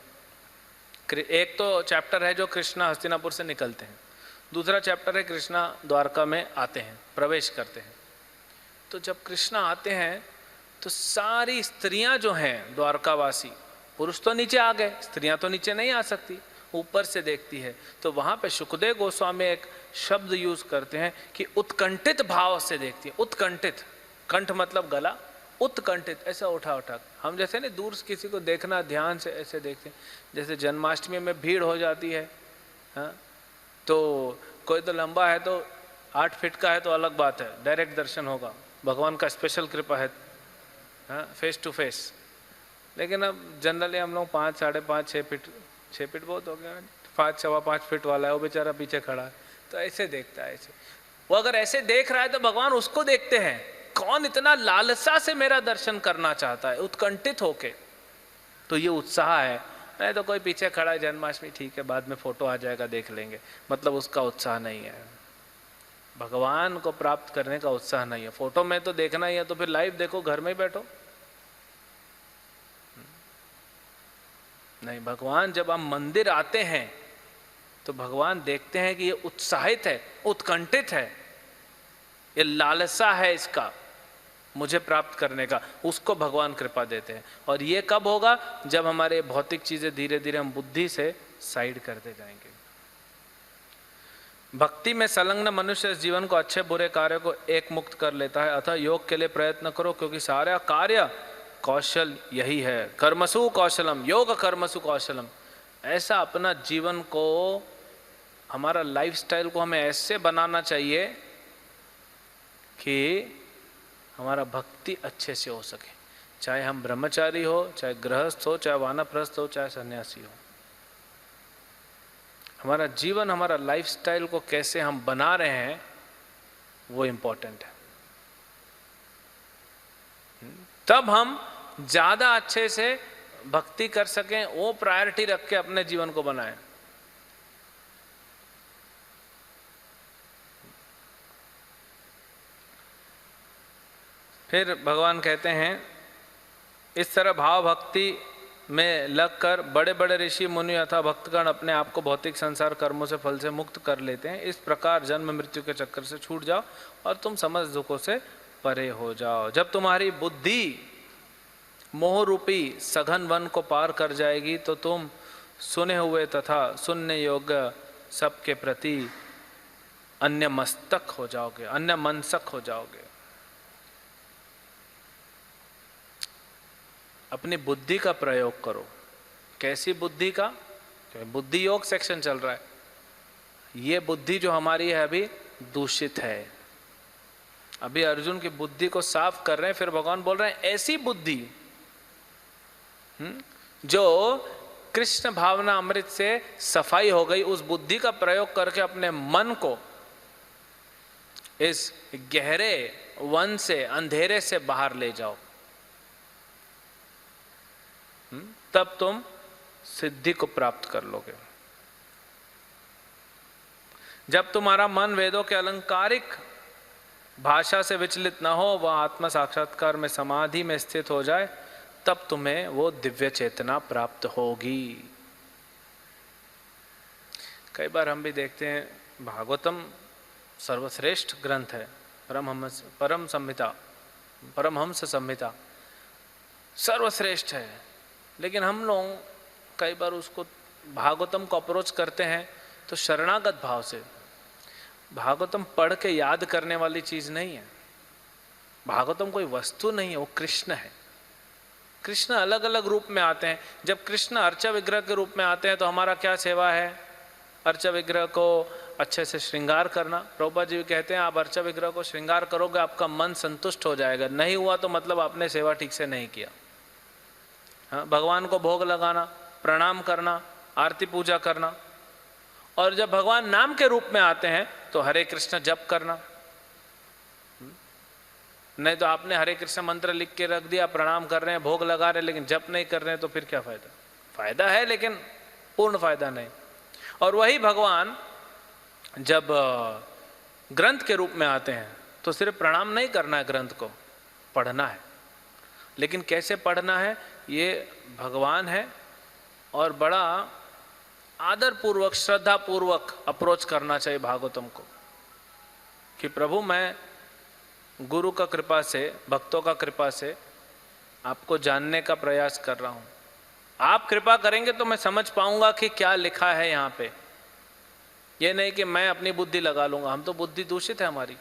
एक तो चैप्टर है जो कृष्ण हस्तिनापुर से निकलते हैं, दूसरा चैप्टर है कृष्णा द्वारका में आते हैं, प्रवेश करते हैं। तो जब कृष्ण आते हैं तो सारी स्त्रियां जो हैं द्वारकावासी, पुरुष तो नीचे आ गए, स्त्रियां तो नीचे नहीं आ सकती, ऊपर से देखती है। तो वहां पे सुखदेव गोस्वामी एक शब्द यूज करते हैं कि उत्कंठित भाव से देखती है। उत्कंठित, कंठ मतलब गला, उत्कंठित ऐसा उठा उठा। हम जैसे ना दूर से किसी को देखना ध्यान से ऐसे देखते हैं, जैसे जन्माष्टमी में भीड़ हो जाती है, हाँ, तो कोई तो लंबा है तो 8 फीट का है तो अलग बात है, डायरेक्ट दर्शन होगा, भगवान का स्पेशल कृपा है, हाँ, फेस टू फेस। लेकिन अब जनरली हम लोग 5, 5.5, 6 फीट बहुत हो गया, 5, 5.25 फीट वाला है, वो बेचारा पीछे खड़ा है, तो ऐसे देखता है। ऐसे वो अगर ऐसे देख रहा है तो भगवान उसको देखते हैं, कौन इतना लालसा से मेरा दर्शन करना चाहता है, उत्कंठित होके। तो ये उत्साह है। नहीं तो कोई पीछे खड़ा है, जन्माष्टमी ठीक है, बाद में फोटो आ जाएगा देख लेंगे, मतलब उसका उत्साह नहीं है। भगवान को प्राप्त करने का उत्साह नहीं है। फोटो में तो देखना ही है, तो फिर लाइव देखो, घर में ही बैठो। नहीं, भगवान जब हम मंदिर आते हैं तो भगवान देखते हैं कि ये उत्साहित है, उत्कंठित है, ये लालसा है इसका मुझे प्राप्त करने का, उसको भगवान कृपा देते हैं। और ये कब होगा? जब हमारे भौतिक चीजें धीरे धीरे हम बुद्धि से साइड करते जाएंगे। भक्ति में संलग्न मनुष्य इस जीवन को अच्छे बुरे कार्य को एक मुक्त कर लेता है। अतः योग के लिए प्रयत्न करो, क्योंकि सारा कार्य कौशल यही है। कर्मसु कौशलम, योग कर्मसु कौशलम। ऐसा अपना जीवन को, हमारा लाइफस्टाइल को हमें ऐसे बनाना चाहिए कि हमारा भक्ति अच्छे से हो सके। चाहे हम ब्रह्मचारी हो, चाहे गृहस्थ हो, चाहे वानप्रस्थ हो, चाहे सन्यासी हो। हमारा जीवन, हमारा लाइफस्टाइल को कैसे हम बना रहे हैं वो इम्पोर्टेंट है। तब हम ज्यादा अच्छे से भक्ति कर सकें, वो प्रायोरिटी रख के अपने जीवन को बनाएं। फिर भगवान कहते हैं, इस तरह भाव भक्ति में लगकर बड़े बड़े ऋषि मुनि अथवा भक्तगण अपने आप को भौतिक संसार कर्मों से, फल से मुक्त कर लेते हैं। इस प्रकार जन्म मृत्यु के चक्कर से छूट जाओ और तुम समस्त दुखों से परे हो जाओ। जब तुम्हारी बुद्धि मोह रूपी सघन वन को पार कर जाएगी तो तुम सुने हुए तथा सुनने योग्य सबके प्रति अन्य मस्तक हो जाओगे, अन्य मनसक हो जाओगे। अपनी बुद्धि का प्रयोग करो। कैसी बुद्धि का? क्योंकि बुद्धि योग सेक्शन चल रहा है। ये बुद्धि जो हमारी है अभी दूषित है। अभी अर्जुन की बुद्धि को साफ कर रहे हैं, फिर भगवान बोल रहे हैं ऐसी बुद्धि जो कृष्ण भावना अमृत से सफाई हो गई, उस बुद्धि का प्रयोग करके अपने मन को इस गहरे वन से, अंधेरे से बाहर ले जाओ। तब तुम सिद्धि को प्राप्त कर लोगे। जब तुम्हारा मन वेदों के अलंकारिक भाषा से विचलित न हो, वह आत्म साक्षात्कार में समाधि में स्थित हो जाए, तब तुम्हें वो दिव्य चेतना प्राप्त होगी। कई बार हम भी देखते हैं, भागवतम सर्वश्रेष्ठ ग्रंथ है, परमहंस संहिता सर्वश्रेष्ठ है, लेकिन हम लोग कई बार उसको, भागवतम को अप्रोच करते हैं तो शरणागत भाव से। भागवतम पढ़ के याद करने वाली चीज नहीं है। भागवतम कोई वस्तु नहीं है, वो कृष्ण है। कृष्ण अलग अलग रूप में आते हैं। जब कृष्ण अर्चा विग्रह के रूप में आते हैं तो हमारा क्या सेवा है? अर्चा विग्रह को अच्छे से श्रृंगार करना। प्रभुपाद जी कहते हैं आप अर्चा विग्रह को श्रृंगार करोगे, आपका मन संतुष्ट हो जाएगा। नहीं हुआ तो मतलब आपने सेवा ठीक से नहीं किया। हाँ, भगवान को भोग लगाना, प्रणाम करना, आरती पूजा करना। और जब भगवान नाम के रूप में आते हैं तो हरे कृष्ण जप करना। नहीं तो आपने हरे कृष्ण मंत्र लिख के रख दिया, प्रणाम कर रहे हैं, भोग लगा रहे हैं, लेकिन जप नहीं कर रहे हैं, तो फिर क्या फायदा? फायदा है लेकिन पूर्ण फायदा नहीं। और वही भगवान जब ग्रंथ के रूप में आते हैं तो सिर्फ प्रणाम नहीं करना है, ग्रंथ को पढ़ना है। लेकिन कैसे पढ़ना है? ये भगवान है और बड़ा आदर पूर्वक, श्रद्धा पूर्वक अप्रोच करना चाहिए भागवतम को कि प्रभु मैं गुरु का कृपा से, भक्तों का कृपा से आपको जानने का प्रयास कर रहा हूँ। आप कृपा करेंगे तो मैं समझ पाऊंगा कि क्या लिखा है यहाँ पे। ये नहीं कि मैं अपनी बुद्धि लगा लूंगा। हम तो बुद्धि दूषित है हमारी।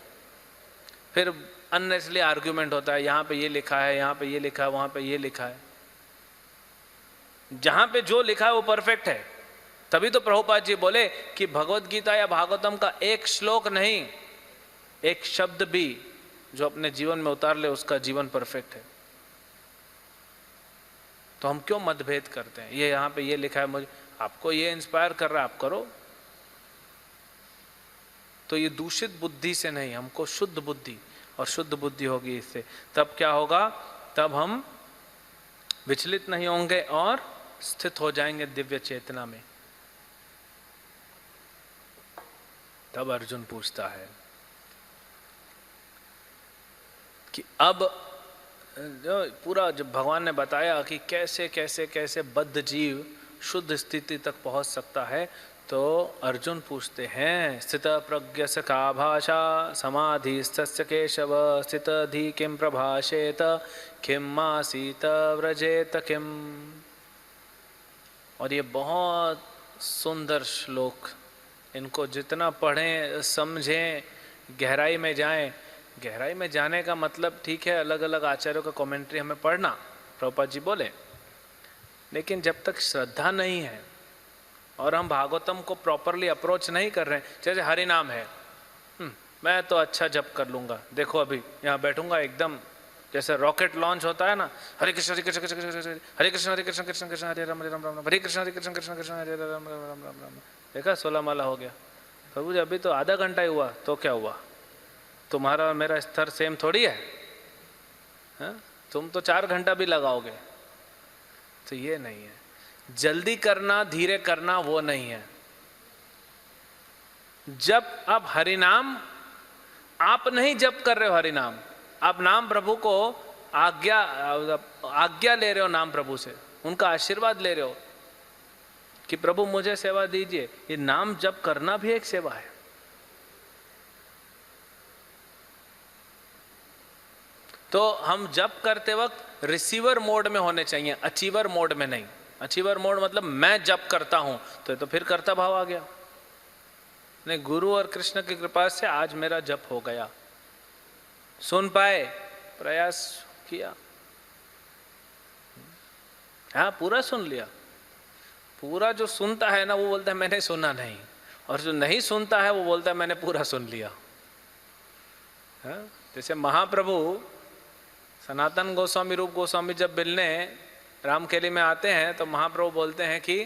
फिर अननेसेसरी आर्ग्यूमेंट होता है, यहाँ पे ये लिखा है, यहाँ पे ये लिखा है, वहाँ पे ये लिखा है। जहाँ पे जो लिखा है वो परफेक्ट है। तभी तो प्रभुपाद जी बोले कि भगवत गीता या भागवतम का एक श्लोक नहीं, एक शब्द भी जो अपने जीवन में उतार ले उसका जीवन परफेक्ट है। तो हम क्यों मतभेद करते हैं? ये यहाँ पे ये लिखा है, मुझे, आपको ये इंस्पायर कर रहा है, आप करो। तो ये दूषित बुद्धि से नहीं, हमको शुद्ध बुद्धि, और शुद्ध बुद्धि होगी इससे। तब क्या होगा? तब हम विचलित नहीं होंगे और स्थित हो जाएंगे दिव्य चेतना में। तब अर्जुन पूछता है कि अब जो पूरा जब भगवान ने बताया कि कैसे कैसे कैसे बद्ध जीव शुद्ध स्थिति तक पहुंच सकता है, तो अर्जुन पूछते हैं स्थित प्रज्ञस्य का भाषा समाधिस्थस्य केशव स्थितधि किं प्रभाषेत किं मासीत व्रजेत किम। और ये बहुत सुंदर श्लोक, इनको जितना पढ़ें समझें गहराई में जाएं। गहराई में जाने का मतलब ठीक है अलग अलग आचार्यों का कमेंट्री हमें पढ़ना, प्रभुपाद जी बोले, लेकिन जब तक श्रद्धा नहीं है और हम भागवतम को प्रॉपरली अप्रोच नहीं कर रहे हैं, जैसे हरि नाम है, मैं तो अच्छा जप कर लूँगा, देखो अभी यहाँ बैठूंगा एकदम जैसे रॉकेट लॉन्च होता है ना, हरे कृष्ण हरे कृष्ण कृष्ण कृष्ण हरे कृष्ण हरे कृष्ण कृष्ण कृष्ण हरे राम राम राम हरे कृष्ण कृष्ण कृष्ण हरे राम राम राम राम। देखा 16 माला हो गया। प्रभु जी अभी तो आधा घंटा ही हुआ, तो क्या हुआ, तुम्हारा और मेरा स्तर सेम थोड़ी है, हा? तुम तो 4 घंटा भी लगाओगे। तो ये नहीं है, जल्दी करना धीरे करना वो नहीं है। जब आप हरिनाम, आप नहीं जप कर रहे हो हरिनाम, आप नाम प्रभु को आज्ञा ले रहे हो, नाम प्रभु से उनका आशीर्वाद ले रहे हो कि प्रभु मुझे सेवा दीजिए। ये नाम जप करना भी एक सेवा है। तो हम जप करते वक्त रिसीवर मोड में होने चाहिए, अचीवर मोड में नहीं। अचीवर मोड मतलब मैं जप करता हूं, तो फिर कर्ता भाव आ गया। नहीं, गुरु और कृष्ण की कृपा से आज मेरा जप हो गया, सुन पाए, प्रयास किया, हाँ पूरा सुन लिया। पूरा जो सुनता है ना वो बोलता है मैंने सुना नहीं, और जो नहीं सुनता है वो बोलता है मैंने पूरा सुन लिया। हाँ? जैसे महाप्रभु सनातन गोस्वामी रूप गोस्वामी जब मिलने रामकेली में आते हैं तो महाप्रभु बोलते हैं कि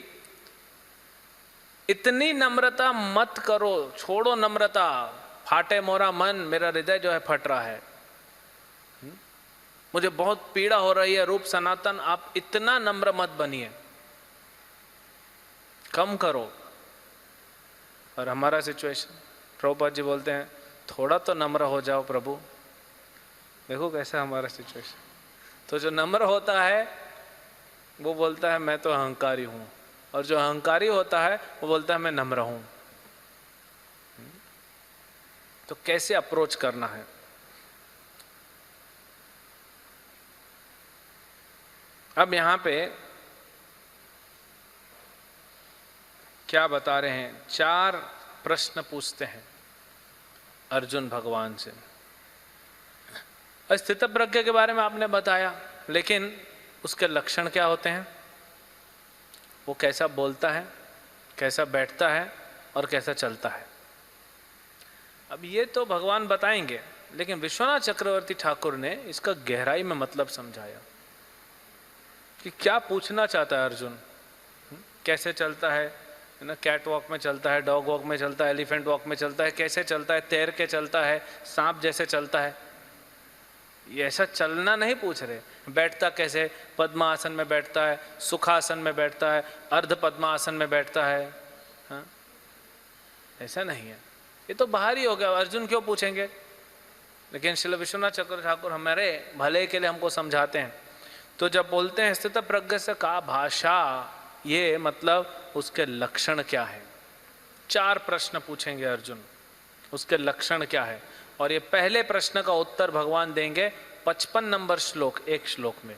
इतनी नम्रता मत करो, छोड़ो नम्रता, फाटे मोरा मन, मेरा हृदय जो है फट रहा है, मुझे बहुत पीड़ा हो रही है, रूप सनातन आप इतना नम्र मत बनिए, कम करो। और हमारा सिचुएशन, प्रभुपाद जी बोलते हैं थोड़ा तो नम्र हो जाओ प्रभु। देखो कैसा हमारा सिचुएशन। तो जो नम्र होता है वो बोलता है मैं तो अहंकारी हूं, और जो अहंकारी होता है वो बोलता है मैं नम्र हूं। तो कैसे अप्रोच करना है? अब यहां पे क्या बता रहे हैं, 4 प्रश्न पूछते हैं अर्जुन भगवान से। स्थित प्रज्ञ के बारे में आपने बताया, लेकिन उसके लक्षण क्या होते हैं, वो कैसा बोलता है, कैसा बैठता है और कैसा चलता है। अब ये तो भगवान बताएंगे, लेकिन विश्वनाथ चक्रवर्ती ठाकुर ने इसका गहराई में मतलब समझाया कि क्या पूछना चाहता है अर्जुन। कैसे चलता है ना, कैट वॉक में चलता है, डॉग वॉक में चलता है, एलिफेंट वॉक में चलता है, कैसे चलता है, तैर के चलता है, सांप जैसे चलता है। ये ऐसा चलना नहीं पूछ रहे। बैठता कैसे, पद्मासन में बैठता है, सुखासन में बैठता है, अर्ध पद्मासन में बैठता है, हाँ? ऐसा नहीं है। ये तो बाहर ही हो गया, अर्जुन क्यों पूछेंगे। लेकिन श्री विश्वनाथ चक्रवर्ती ठाकुर हमारे भले के लिए हमको समझाते हैं। तो जब बोलते हैं स्थित प्रज्ञ से का भाषा, ये मतलब उसके लक्षण क्या है। 4 प्रश्न पूछेंगे अर्जुन, उसके लक्षण क्या है। और ये पहले प्रश्न का उत्तर भगवान देंगे 55 नंबर श्लोक, एक श्लोक में।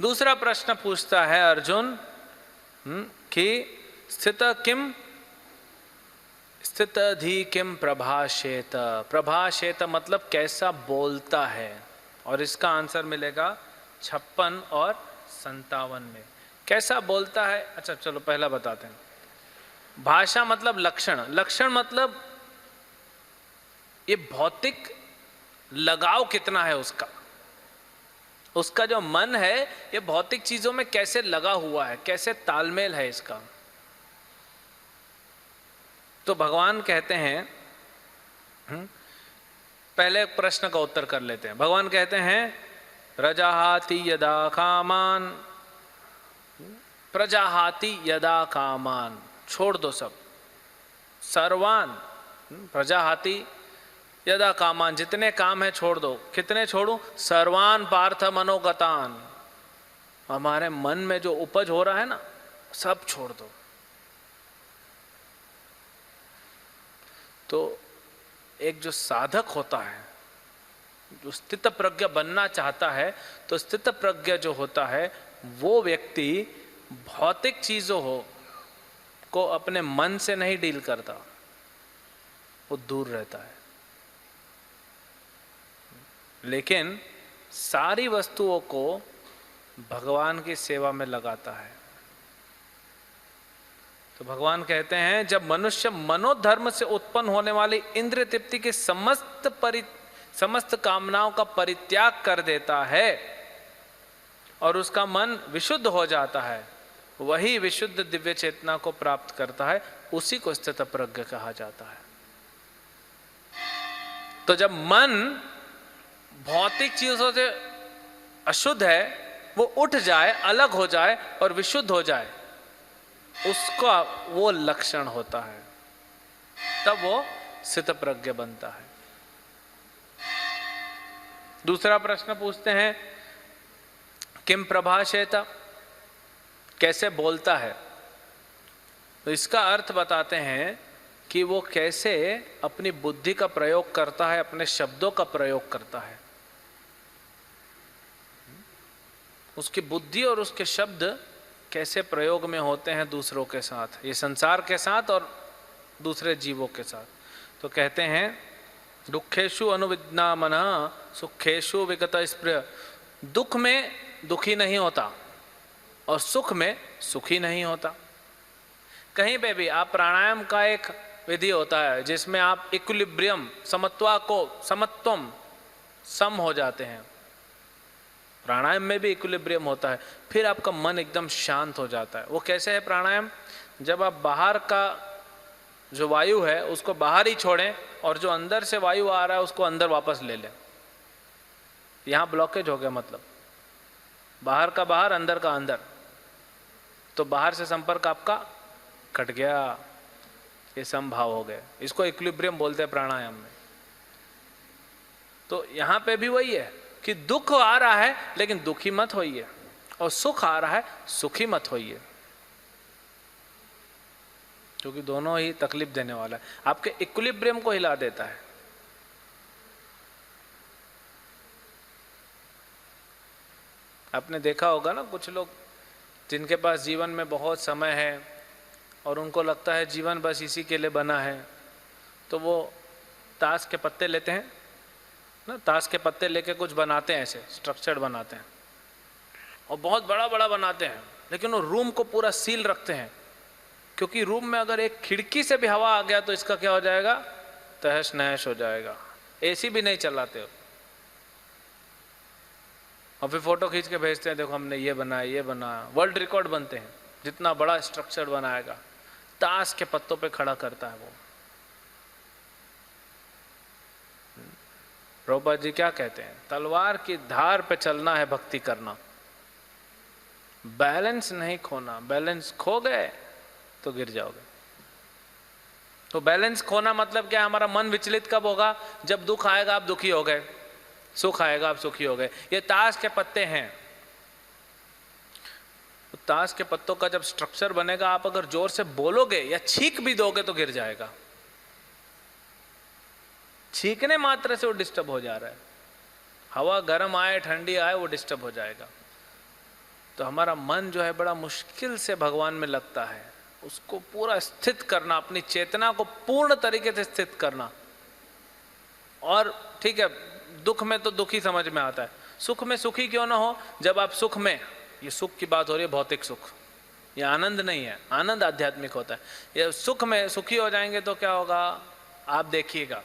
दूसरा प्रश्न पूछता है अर्जुन कि स्थित किम, स्थित धी किम प्रभाषेत। प्रभाषेत मतलब कैसा बोलता है, और इसका आंसर मिलेगा 56 और 57 में। कैसा बोलता है, अच्छा चलो पहला बताते हैं। भाषा मतलब लक्षण, लक्षण मतलब ये भौतिक लगाव कितना है उसका, उसका जो मन है ये भौतिक चीजों में कैसे लगा हुआ है, कैसे तालमेल है इसका। तो भगवान कहते हैं, पहले प्रश्न का उत्तर कर लेते हैं। भगवान कहते हैं प्रजाहाति यदा कामान, प्रजाहाति यदा कामान, छोड़ दो सब, सर्वान, प्रजाहाति यदा कामान, जितने काम है छोड़ दो। कितने छोड़ूं? सर्वान पार्थ मनोगतान, हमारे मन में जो उपज हो रहा है ना, सब छोड़ दो। तो एक जो साधक होता है, जो स्थित प्रज्ञ बनना चाहता है, तो स्थित प्रज्ञ जो होता है वो व्यक्ति भौतिक चीजों को अपने मन से नहीं डील करता, वो दूर रहता है। लेकिन सारी वस्तुओं को भगवान की सेवा में लगाता है। तो भगवान कहते हैं, जब मनुष्य मनोधर्म से उत्पन्न होने वाली इंद्रिय तृप्ति की समस्त कामनाओं का परित्याग कर देता है और उसका मन विशुद्ध हो जाता है, वही विशुद्ध दिव्य चेतना को प्राप्त करता है, उसी को स्थित प्रज्ञ कहा जाता है। तो जब मन भौतिक चीजों से अशुद्ध है, वो उठ जाए, अलग हो जाए और विशुद्ध हो जाए, उसका वो लक्षण होता है, तब वो स्थित प्रज्ञ बनता है। दूसरा प्रश्न पूछते हैं, किम प्रभाषेत, कैसे बोलता है? तो इसका अर्थ बताते हैं कि वो कैसे अपनी बुद्धि का प्रयोग करता है, अपने शब्दों का प्रयोग करता है। उसकी बुद्धि और उसके शब्द कैसे प्रयोग में होते हैं दूसरों के साथ, ये संसार के साथ और दूसरे जीवों के साथ। तो कहते हैं, दुखेषु अनुविद्ना मनः सुखेषु विगत स्पृह, दुख में दुखी नहीं होता और सुख में सुखी नहीं होता। कहीं पे भी आप प्राणायाम का एक विधि होता है जिसमें आप इक्विलिब्रियम, समत्वम, सम हो जाते हैं। प्राणायाम में भी इक्विलिब्रियम होता है, फिर आपका मन एकदम शांत हो जाता है। वो कैसे है प्राणायाम? जब आप बाहर का जो वायु है उसको बाहर ही छोड़ें और जो अंदर से वायु आ रहा है उसको अंदर वापस ले लें। यहाँ ब्लॉकेज हो गया, मतलब बाहर का बाहर, अंदर का अंदर, तो बाहर से संपर्क आपका कट गया, ये समभाव हो गए। इसको इक्विलिब्रियम बोलते हैं प्राणायाम में। तो यहाँ पे भी वही है कि दुख आ रहा है लेकिन दुखी मत होइए, और सुख आ रहा है सुखी मत होइए, क्योंकि दोनों ही तकलीफ देने वाला है, आपके इक्विलिब्रियम को हिला देता है। आपने देखा होगा ना, कुछ लोग जिनके पास जीवन में बहुत समय है और उनको लगता है जीवन बस इसी के लिए बना है, तो वो ताश के पत्ते लेते हैं ना, ताश के पत्ते लेके कुछ बनाते हैं, ऐसे स्ट्रक्चर्ड बनाते हैं और बहुत बड़ा बड़ा बनाते हैं, लेकिन वो रूम को पूरा सील रखते हैं, क्योंकि रूम में अगर एक खिड़की से भी हवा आ गया तो इसका क्या हो जाएगा? तहस नहस हो जाएगा। एसी भी नहीं चलाते हो, और फिर फोटो खींच के भेजते हैं, देखो हमने ये बनाया, ये बनाया। वर्ल्ड रिकॉर्ड बनते हैं, जितना बड़ा स्ट्रक्चर बनाएगा। ताश के पत्तों पे खड़ा करता है वो। प्रभुपाद जी क्या कहते हैं? तलवार की धार पे चलना है भक्ति करना, बैलेंस नहीं खोना। बैलेंस खो गए तो गिर जाओगे। तो बैलेंस खोना मतलब क्या? हमारा मन विचलित कब होगा? जब दुख आएगा आप दुखी हो गए, सुख आएगा आप सुखी हो गए। ये ताश के पत्ते हैं। तो ताश के पत्तों का जब स्ट्रक्चर बनेगा, आप अगर जोर से बोलोगे या छींक भी दोगे तो गिर जाएगा। छींकने मात्र से वो डिस्टर्ब हो जा रहा है। हवा गर्म आए ठंडी आए वो डिस्टर्ब हो जाएगा। तो हमारा मन जो है बड़ा मुश्किल से भगवान में लगता है, उसको पूरा स्थित करना, अपनी चेतना को पूर्ण तरीके से स्थित करना। और ठीक है, दुख में तो दुखी समझ में आता है, सुख में सुखी क्यों ना हो? जब आप सुख में, ये सुख की बात हो रही है भौतिक सुख, ये आनंद नहीं है, आनंद आध्यात्मिक होता है। ये सुख में सुखी हो जाएंगे तो क्या होगा? आप देखिएगा,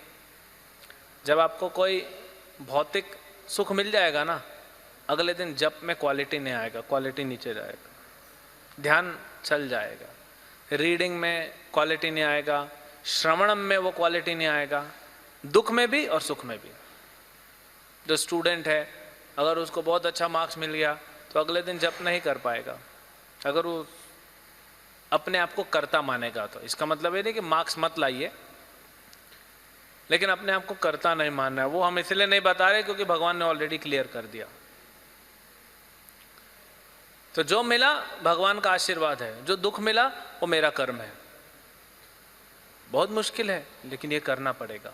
जब आपको कोई भौतिक सुख मिल जाएगा ना, अगले दिन जप में क्वालिटी नहीं आएगा, क्वालिटी नीचे जाएगा, ध्यान चल जाएगा, रीडिंग में क्वालिटी नहीं आएगा, श्रवणम में वो क्वालिटी नहीं आएगा, दुख में भी और सुख में भी। जो स्टूडेंट है अगर उसको बहुत अच्छा मार्क्स मिल गया तो अगले दिन जप नहीं कर पाएगा, अगर वो अपने आप को कर्ता मानेगा तो। इसका मतलब ये नहीं कि मार्क्स मत लाइए, लेकिन अपने आप को कर्ता नहीं मानना है। वो हम इसलिए नहीं बता रहे क्योंकि भगवान ने ऑलरेडी क्लियर कर दिया। तो जो मिला भगवान का आशीर्वाद है, जो दुख मिला वो मेरा कर्म है। बहुत मुश्किल है लेकिन ये करना पड़ेगा,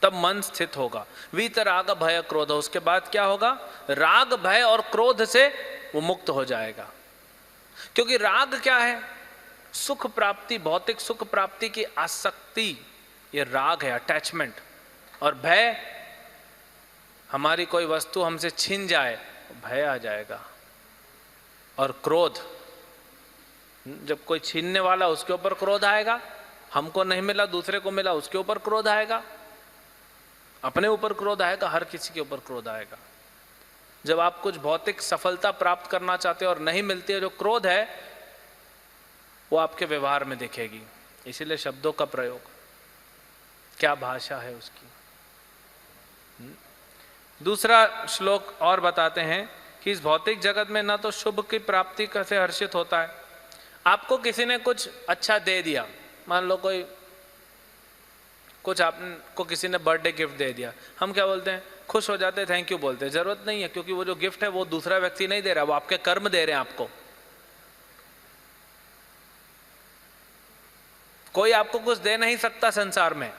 तब मन स्थित होगा। वीत राग भय क्रोध, उसके बाद क्या होगा? राग भय और क्रोध से वो मुक्त हो जाएगा। क्योंकि राग क्या है? सुख प्राप्ति, भौतिक सुख प्राप्ति की आसक्ति, ये राग है, अटैचमेंट। और भय, हमारी कोई वस्तु हमसे छीन जाए भय आ जाएगा। और क्रोध, जब कोई छीनने वाला उसके ऊपर क्रोध आएगा, हमको नहीं मिला दूसरे को मिला उसके ऊपर क्रोध आएगा, अपने ऊपर क्रोध आएगा, हर किसी के ऊपर क्रोध आएगा। जब आप कुछ भौतिक सफलता प्राप्त करना चाहते हो और नहीं मिलती है, जो क्रोध है वो आपके व्यवहार में दिखेगी। इसीलिए शब्दों का प्रयोग, क्या भाषा है उसकी। दूसरा श्लोक और बताते हैं कि इस भौतिक जगत में ना तो शुभ की प्राप्ति कैसे हर्षित होता है। आपको किसी ने कुछ अच्छा दे दिया, मान लो कोई कुछ आपको किसी ने बर्थडे गिफ्ट दे दिया, हम क्या बोलते हैं? खुश हो जाते हैं, थैंक यू बोलते हैं। जरूरत नहीं है, क्योंकि वो जो गिफ्ट है वो दूसरा व्यक्ति नहीं दे रहा, वो आपके कर्म दे रहे हैं आपको। कोई आपको कुछ दे नहीं सकता संसार में,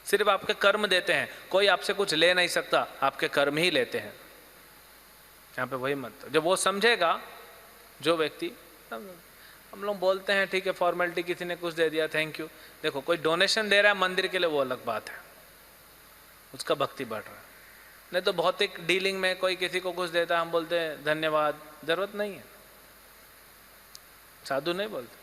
सिर्फ आपके कर्म देते हैं। कोई आपसे कुछ ले नहीं सकता, आपके कर्म ही लेते हैं। यहाँ पे वही मत, जब वो समझेगा जो व्यक्ति, हम लोग बोलते हैं ठीक है फॉर्मेलिटी, किसी ने कुछ दे दिया थैंक यू। देखो कोई डोनेशन दे रहा है मंदिर के लिए, वो अलग बात है, उसका भक्ति बढ़ रहा है। नहीं तो भौतिक डीलिंग में कोई किसी को कुछ देता है, हम बोलते हैं धन्यवाद, जरूरत नहीं है। साधु नहीं बोलते,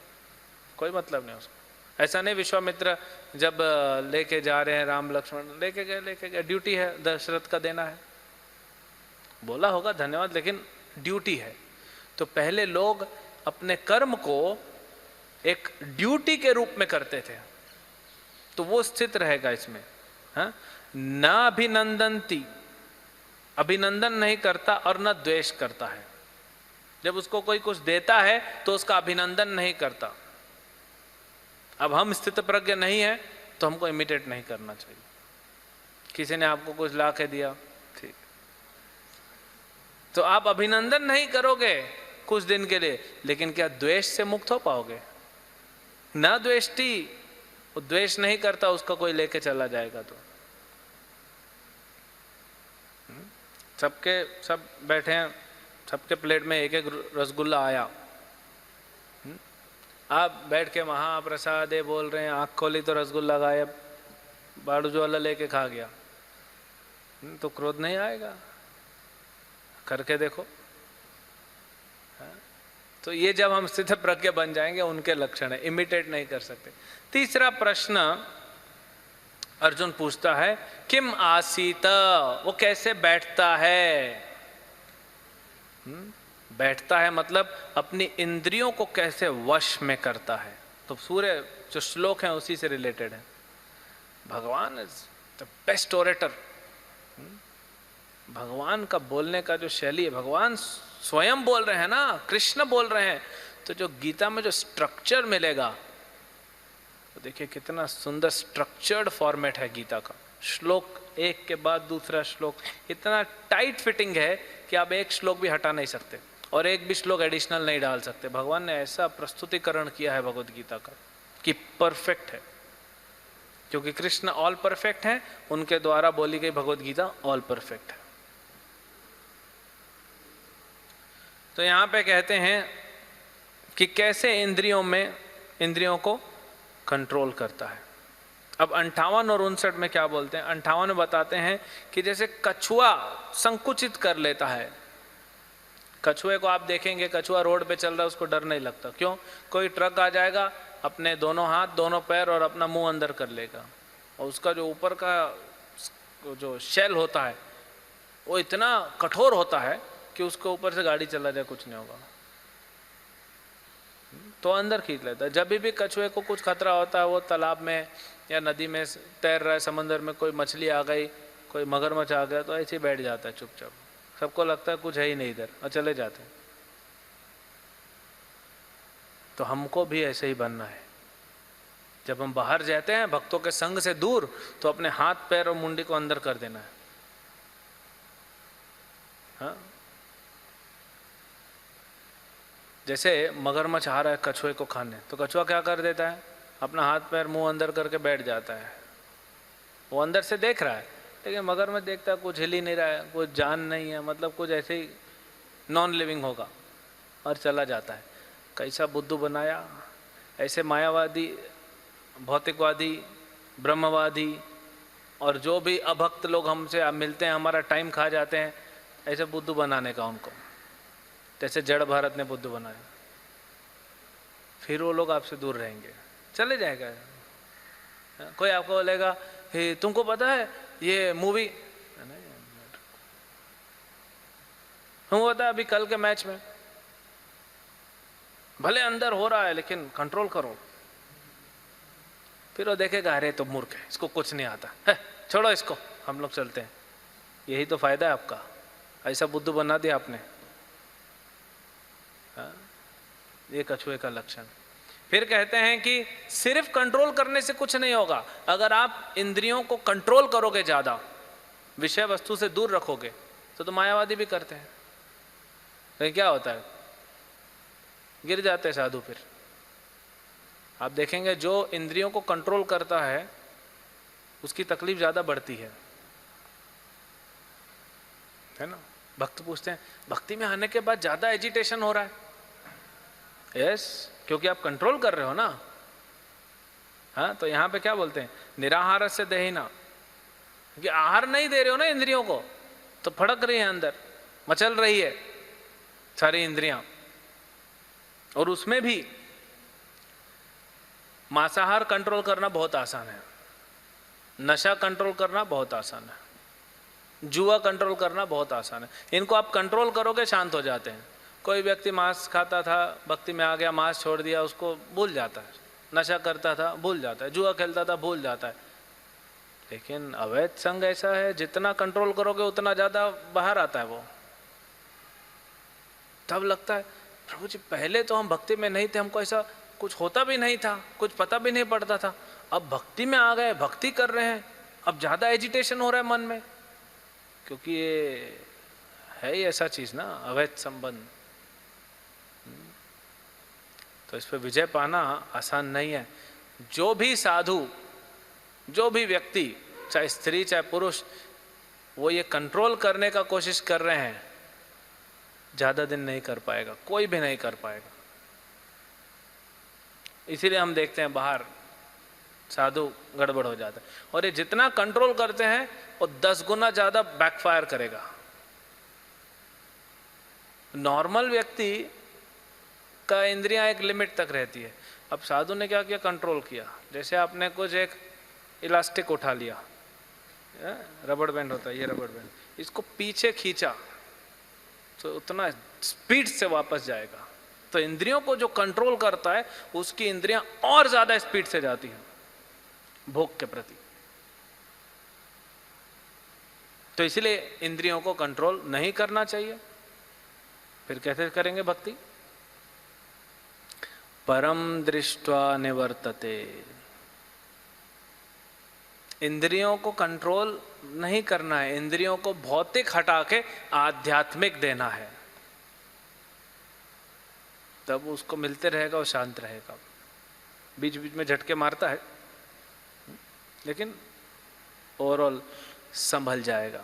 कोई मतलब नहीं उसको। ऐसा नहीं विश्वामित्र जब लेके जा रहे हैं राम लक्ष्मण, लेके गए, ड्यूटी है दशरथ का देना है, बोला होगा धन्यवाद, लेकिन ड्यूटी है। तो पहले लोग अपने कर्म को एक ड्यूटी के रूप में करते थे, तो वो स्थित रहेगा इसमें। हाँ, न अभिनंदनती, अभिनंदन नहीं करता और न द्वेष करता है। जब उसको कोई कुछ देता है तो उसका अभिनंदन नहीं करता। अब हम स्थित प्रज्ञ नहीं है तो हमको इमिटेट नहीं करना चाहिए। किसी ने आपको कुछ ला के दिया, ठीक, तो आप अभिनंदन नहीं करोगे कुछ दिन के लिए, लेकिन क्या द्वेष से मुक्त हो पाओगे? न द्वेष्टि, वो द्वेष नहीं करता, उसका कोई लेके चला जाएगा तो। सबके सब बैठे हैं, सबके प्लेट में एक एक रसगुल्ला आया, आप बैठ के महाप्रसाद बोल रहे हैं, आँख खोली तो रसगुल्ला गायब, बाड़ू जो वाला लेके खा गया, तो क्रोध नहीं आएगा? करके देखो। तो ये जब हम स्थित प्रज्ञ बन जाएंगे, उनके लक्षण है, इमिटेट नहीं कर सकते। तीसरा प्रश्न अर्जुन पूछता है, किम आसीत, वो कैसे बैठता है? बैठता है मतलब अपनी इंद्रियों को कैसे वश में करता है। तो पूरे जो श्लोक हैं उसी से रिलेटेड है। भगवान इज द बेस्ट ओरेटर। भगवान का बोलने का जो शैली है, भगवान स्वयं बोल रहे हैं ना, कृष्ण बोल रहे हैं, तो जो गीता में जो स्ट्रक्चर मिलेगा, तो देखिए कितना सुंदर स्ट्रक्चर्ड फॉर्मेट है गीता का। श्लोक एक के बाद दूसरा श्लोक, इतना टाइट फिटिंग है कि आप एक श्लोक भी हटा नहीं सकते और एक भी श्लोक एडिशनल नहीं डाल सकते। भगवान ने ऐसा प्रस्तुतिकरण किया है भगवद गीता का कि परफेक्ट है, क्योंकि कृष्ण ऑल परफेक्ट हैं, उनके द्वारा बोली गई भगवद गीता ऑल परफेक्ट है। तो यहाँ पे कहते हैं कि कैसे इंद्रियों को कंट्रोल करता है। अब 58 और 59 में क्या बोलते हैं? 58 में बताते हैं कि जैसे कछुआ संकुचित कर लेता है। कछुए को आप देखेंगे, कछुआ रोड पे चल रहा है, उसको डर नहीं लगता। क्यों? कोई ट्रक आ जाएगा, अपने दोनों हाथ, दोनों पैर और अपना मुंह अंदर कर लेगा, और उसका जो ऊपर का जो शेल होता है वो इतना कठोर होता है कि उसको ऊपर से गाड़ी चला जाए कुछ नहीं होगा, तो अंदर खींच लेता है। जब भी कछुए को कुछ खतरा होता है, वो तालाब में या नदी में तैर रहा है, समंदर में कोई मछली आ गई, कोई मगरमच्छ आ गया, तो ऐसे ही बैठ जाता है चुपचाप। सबको लगता है कुछ है ही नहीं इधर और चले जाते हैं। तो हमको भी ऐसे ही बनना है। जब हम बाहर जाते हैं भक्तों के संग से दूर, तो अपने हाथ पैर और मुंडी को अंदर कर देना है। हाँ? जैसे मगरमच्छ आ रहा है कछुए को खाने, तो कछुआ क्या कर देता है, अपना हाथ पैर मुंह अंदर करके बैठ जाता है। वो अंदर से देख रहा है, लेकिन मगरमच्छ देखता है कुछ हिल ही नहीं रहा है, कुछ जान नहीं है, मतलब कुछ ऐसे ही नॉन लिविंग होगा, और चला जाता है। कैसा बुद्धू बनाया। ऐसे मायावादी, भौतिकवादी, ब्रह्मवादी और जो भी अभक्त लोग हमसे मिलते हैं, हमारा टाइम खा जाते हैं, ऐसे बुद्धू बनाने का उनको, जैसे जड़ भारत ने बुद्धू बनाया। फिर वो लोग आपसे दूर रहेंगे, चले जाएगा। कोई आपको बोलेगा तुमको पता है ये मूवी, हमको पता है अभी कल के मैच में भले अंदर हो रहा है लेकिन कंट्रोल करो। फिर वो देखेगा अरे तो मूर्ख है, इसको कुछ नहीं आता है, छोड़ो इसको, हम लोग चलते हैं। यही तो फायदा है आपका, ऐसा बुद्धू बना दिया आपने। हाँ? ये कछुए का लक्षण। फिर कहते हैं कि सिर्फ कंट्रोल करने से कुछ नहीं होगा। अगर आप इंद्रियों को कंट्रोल करोगे, ज्यादा विषय वस्तु से दूर रखोगे, तो मायावादी भी करते हैं। तो क्या होता है, गिर जाते हैं साधु। फिर आप देखेंगे जो इंद्रियों को कंट्रोल करता है उसकी तकलीफ ज्यादा बढ़ती है ना। भक्त पूछते हैं भक्ति में आने के बाद ज्यादा एजिटेशन हो रहा है। यस, क्योंकि आप कंट्रोल कर रहे हो ना। हाँ, तो यहाँ पे क्या बोलते हैं, निराहार से देहिना, क्योंकि आहार नहीं दे रहे हो ना इंद्रियों को, तो फड़क रही है अंदर, मचल रही है सारी इंद्रियां। और उसमें भी मांसाहार कंट्रोल करना बहुत आसान है, नशा कंट्रोल करना बहुत आसान है, जुआ कंट्रोल करना बहुत आसान है। इनको आप कंट्रोल करोगे, शांत हो जाते हैं। कोई व्यक्ति मांस खाता था, भक्ति में आ गया, मांस छोड़ दिया, उसको भूल जाता है। नशा करता था, भूल जाता है। जुआ खेलता था, भूल जाता है। लेकिन अवैध संग ऐसा है, जितना कंट्रोल करोगे उतना ज्यादा बाहर आता है वो। तब लगता है प्रभु जी पहले तो हम भक्ति में नहीं थे, हमको ऐसा कुछ होता भी नहीं था, कुछ पता भी नहीं पड़ता था। अब भक्ति में आ गए, भक्ति कर रहे हैं, अब ज्यादा एजिटेशन हो रहा है मन में, क्योंकि ये है ही ऐसा चीज ना, अवैध संबंध। तो इस पर विजय पाना आसान नहीं है। जो भी साधु, जो भी व्यक्ति, चाहे स्त्री चाहे पुरुष, वो ये कंट्रोल करने का कोशिश कर रहे हैं, ज्यादा दिन नहीं कर पाएगा, कोई भी नहीं कर पाएगा। इसीलिए हम देखते हैं बाहर साधु गड़बड़ हो जाता है। और ये जितना कंट्रोल करते हैं वो 10 गुना ज्यादा बैकफायर करेगा। नॉर्मल व्यक्ति का इंद्रियां एक लिमिट तक रहती है। अब साधु ने क्या किया, कंट्रोल किया। जैसे आपने कुछ एक इलास्टिक उठा लिया, रबड़ बैंड होता है ये रबड़ बैंड, इसको पीछे खींचा तो उतना स्पीड से वापस जाएगा। तो इंद्रियों को जो कंट्रोल करता है उसकी इंद्रियां और ज्यादा स्पीड से जाती हैं भोग के प्रति। तो इसलिए इंद्रियों को कंट्रोल नहीं करना चाहिए। फिर कैसे करेंगे भक्ति, परम दृष्ट्वा निवर्तते। इंद्रियों को कंट्रोल नहीं करना है, इंद्रियों को भौतिक हटा के आध्यात्मिक देना है, तब उसको मिलते रहेगा और शांत रहेगा। बीच बीच में झटके मारता है लेकिन ओवरऑल संभल जाएगा।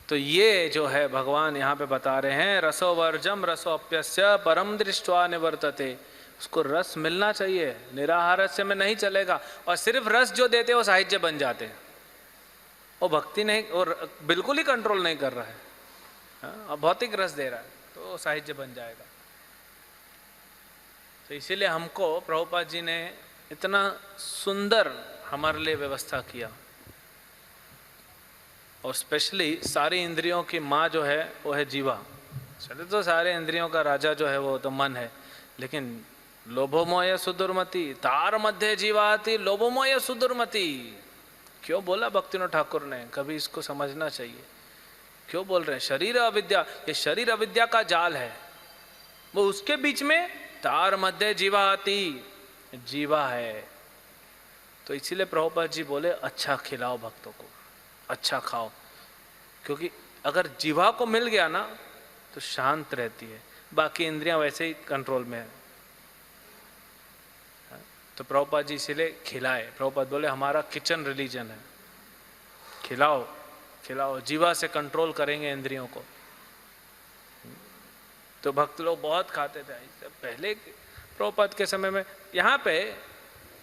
तो ये जो है भगवान यहाँ पे बता रहे हैं, रसो वर्जम रसोप्यस्य परम दृष्ट्वा निवर्तते। उसको रस मिलना चाहिए, निराहार से में नहीं चलेगा। और सिर्फ रस जो देते वो साहित्य बन जाते हैं, वो भक्ति नहीं, और बिल्कुल ही कंट्रोल नहीं कर रहा है। हाँ, भौतिक रस दे रहा है तो साहित्य बन जाएगा। तो इसीलिए हमको प्रभुपाद जी ने इतना सुंदर हमारे लिए व्यवस्था किया। और स्पेशली सारी इंद्रियों की माँ जो है वो है जीवा। चले तो सारे इंद्रियों का राजा जो है वो तो मन है, लेकिन लोभोमोय सुदुर्मति तार मध्य जीवाति लोभोमोय सुदुर्मति। क्यों बोला भक्तिविनोद ठाकुर ने, कभी इसको समझना चाहिए। क्यों बोल रहे हैं शरीर अविद्या, ये शरीर अविद्या का जाल है, वो उसके बीच में तार मध्य जीवा आती, जीवा है। तो इसीलिए प्रभुपाद जी बोले अच्छा खिलाओ भक्तों को, अच्छा खाओ, क्योंकि अगर जीवा को मिल गया ना तो शांत रहती है, बाकी इंद्रियां वैसे ही कंट्रोल में है। तो प्रभुपाद जी इसीलिए खिलाए, प्रभुपाद बोले हमारा किचन रिलीजन है, खिलाओ खिलाओ, जीवा से कंट्रोल करेंगे इंद्रियों को। तो भक्त लोग बहुत खाते थे पहले प्रभुपाद के समय में। यहाँ पे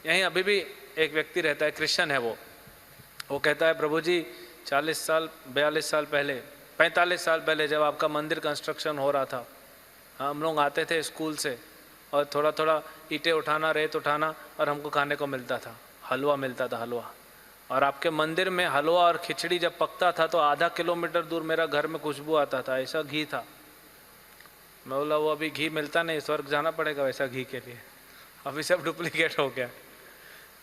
यहीं अभी भी एक व्यक्ति रहता है, क्रिश्चियन है वो कहता है प्रभु जी 40 साल 42 साल पहले 45 साल पहले जब आपका मंदिर कंस्ट्रक्शन हो रहा था, हम लोग आते थे स्कूल से और थोड़ा थोड़ा ईंटें उठाना, रेत उठाना, और हमको खाने को मिलता था, हलवा मिलता था, हलवा। और आपके मंदिर में हलवा और खिचड़ी जब पकता था तो आधा किलोमीटर दूर मेरा घर में खुशबू आता था, ऐसा घी था। मैं बोला वो अभी घी मिलता नहीं, स्वर्ग जाना पड़ेगा वैसा घी के लिए, अभी सब डुप्लीकेट हो गया।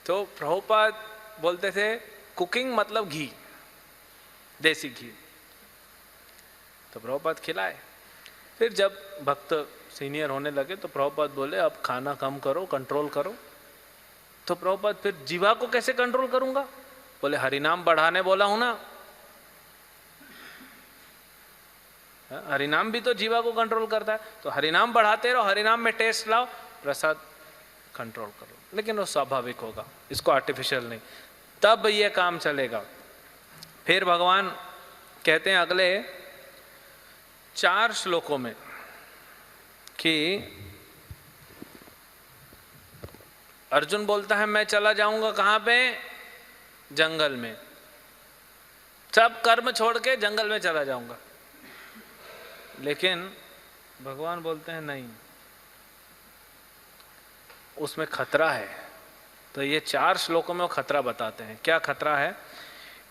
तो प्रभुपाद बोलते थे कुकिंग मतलब घी, देसी घी। तो प्रभुपाद खिलाए। फिर जब भक्त सीनियर होने लगे तो प्रभुपाद बोले अब खाना कम करो, कंट्रोल करो। तो प्रभुपाद फिर जीवा को कैसे कंट्रोल करूंगा? बोले हरिनाम बढ़ाने बोला हूं ना, हरिनाम भी तो जीवा को कंट्रोल करता है, तो हरिनाम बढ़ाते रहो, हरिनाम में टेस्ट लाओ, प्रसाद कंट्रोल करो। लेकिन वो स्वाभाविक होगा, इसको आर्टिफिशियल नहीं, तब ये काम चलेगा। फिर भगवान कहते हैं अगले 4 श्लोकों में कि अर्जुन बोलता है मैं चला जाऊंगा कहां पे? जंगल में, सब कर्म छोड़ के जंगल में चला जाऊंगा। लेकिन भगवान बोलते हैं नहीं, उसमें खतरा है। तो ये 4 श्लोकों में वो खतरा बताते हैं। क्या खतरा है?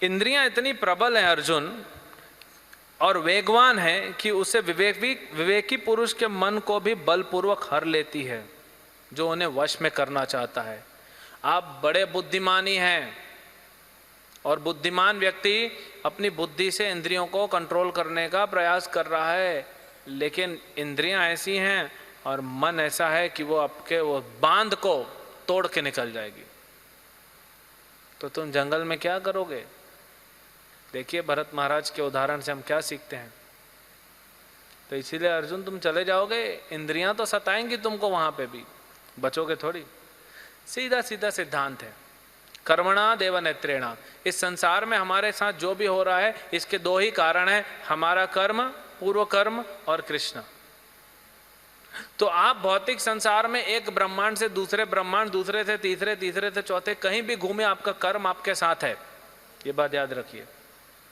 इंद्रियां इतनी प्रबल हैं अर्जुन और वेगवान है कि उसे विवेकी पुरुष के मन को भी बलपूर्वक हर लेती है, जो उन्हें वश में करना चाहता है। आप बड़े बुद्धिमानी हैं और बुद्धिमान व्यक्ति अपनी बुद्धि से इंद्रियों को कंट्रोल करने का प्रयास कर रहा है, लेकिन इंद्रियां ऐसी हैं और मन ऐसा है कि वो आपके वो बांध को तोड़ के निकल जाएगी। तो तुम जंगल में क्या करोगे? देखिए भरत महाराज के उदाहरण से हम क्या सीखते हैं। तो इसीलिए अर्जुन तुम चले जाओगे, इंद्रियां तो सताएंगी तुमको, वहां पे भी बचोगे थोड़ी। सीधा सीधा सिद्धांत है, कर्मणा देव नेत्रेणा। इस संसार में हमारे साथ जो भी हो रहा है इसके 2 ही कारण है, हमारा कर्म, पूर्व कर्म, और कृष्ण। तो आप भौतिक संसार में एक ब्रह्मांड से दूसरे ब्रह्मांड, दूसरे से तीसरे, तीसरे से चौथे, कहीं भी घूमे आपका कर्म आपके साथ है, ये बात याद रखिए।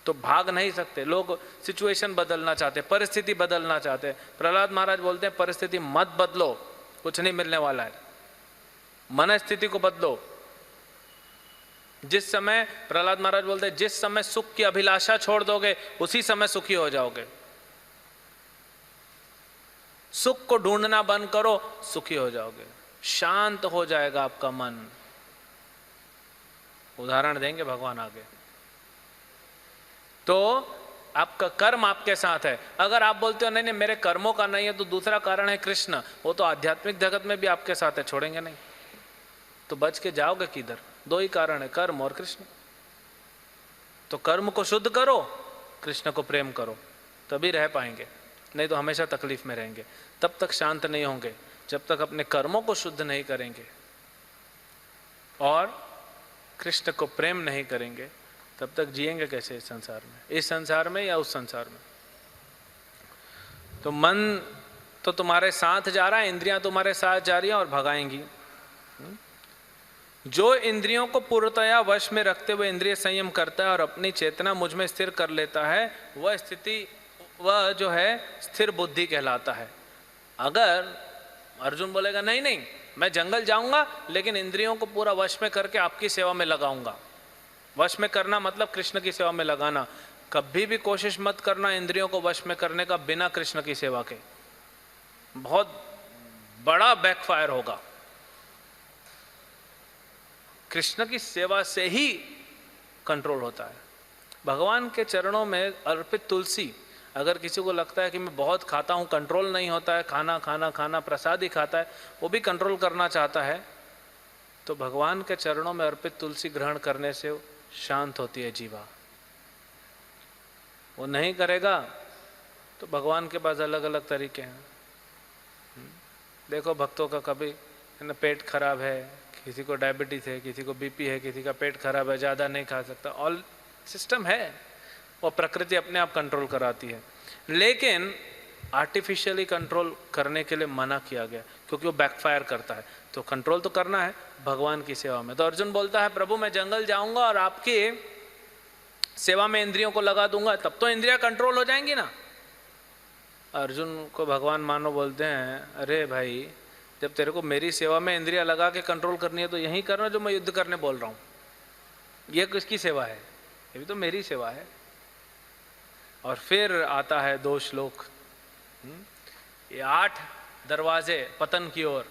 तो भाग नहीं सकते। लोग सिचुएशन बदलना चाहते, परिस्थिति बदलना चाहते। प्रहलाद महाराज बोलते हैं परिस्थिति मत बदलो, कुछ नहीं मिलने वाला है, मन स्थिति को बदलो। जिस समय, प्रहलाद महाराज बोलते हैं जिस समय सुख की अभिलाषा छोड़ दोगे उसी समय सुखी हो जाओगे। सुख को ढूंढना बंद करो, सुखी हो जाओगे, शांत हो जाएगा आपका मन। उदाहरण देंगे भगवान आगे। तो आपका कर्म आपके साथ है। अगर आप बोलते हो नहीं नहीं मेरे कर्मों का नहीं है, तो दूसरा कारण है कृष्ण, वो तो आध्यात्मिक जगत में भी आपके साथ है, छोड़ेंगे नहीं। तो बच के जाओगे किधर? 2 ही कारण है, कर्म और कृष्ण। तो कर्म को शुद्ध करो, कृष्ण को प्रेम करो, तभी रह पाएंगे, नहीं तो हमेशा तकलीफ में रहेंगे। तब तक शांत नहीं होंगे जब तक अपने कर्मों को शुद्ध नहीं करेंगे और कृष्ण को प्रेम नहीं करेंगे, तब तक जिएंगे कैसे इस संसार में? इस संसार में या उस संसार में? तो मन तो तुम्हारे साथ जा रहा है, इंद्रियां तुम्हारे साथ जा रही हैं और भगाएंगी। जो इंद्रियों को पूर्णतया वश में रखते हुए इंद्रिय संयम करता है और अपनी चेतना मुझ में स्थिर कर लेता है, वह स्थिति, वह जो है स्थिर बुद्धि कहलाता है। अगर अर्जुन बोलेगा नहीं नहीं मैं जंगल जाऊंगा लेकिन इंद्रियों को पूरा वश में करके आपकी सेवा में लगाऊंगा, वश में करना मतलब कृष्ण की सेवा में लगाना। कभी भी कोशिश मत करना इंद्रियों को वश में करने का बिना कृष्ण की सेवा के, बहुत बड़ा बैकफायर होगा। कृष्ण की सेवा से ही कंट्रोल होता है। भगवान के चरणों में अर्पित तुलसी, अगर किसी को लगता है कि मैं बहुत खाता हूँ, कंट्रोल नहीं होता है, खाना खाना खाना प्रसाद ही खाता है, वो भी कंट्रोल करना चाहता है, तो भगवान के चरणों में अर्पित तुलसी ग्रहण करने से शांत होती है जीवा। वो नहीं करेगा तो भगवान के पास अलग अलग तरीके हैं। देखो भक्तों का कभी है ना, पेट खराब है, किसी को डायबिटीज है, किसी को बीपी है, किसी का पेट खराब है, ज़्यादा नहीं खा सकता, ऑल सिस्टम है, वो प्रकृति अपने आप कंट्रोल कराती है। लेकिन आर्टिफिशियली कंट्रोल करने के लिए मना किया गया, क्योंकि वो बैकफायर करता है। तो कंट्रोल तो करना है भगवान की सेवा में। तो अर्जुन बोलता है, प्रभु मैं जंगल जाऊंगा और आपकी सेवा में इंद्रियों को लगा दूंगा, तब तो इंद्रियां कंट्रोल हो जाएंगी ना। अर्जुन को भगवान मानो बोलते हैं, अरे भाई जब तेरे को मेरी सेवा में इंद्रियां लगा के कंट्रोल करनी है तो यही करना जो मैं युद्ध करने बोल रहा हूँ। ये किसकी सेवा है? ये भी तो मेरी सेवा है। और फिर आता है 2 श्लोक, ये 8 दरवाजे पतन की ओर।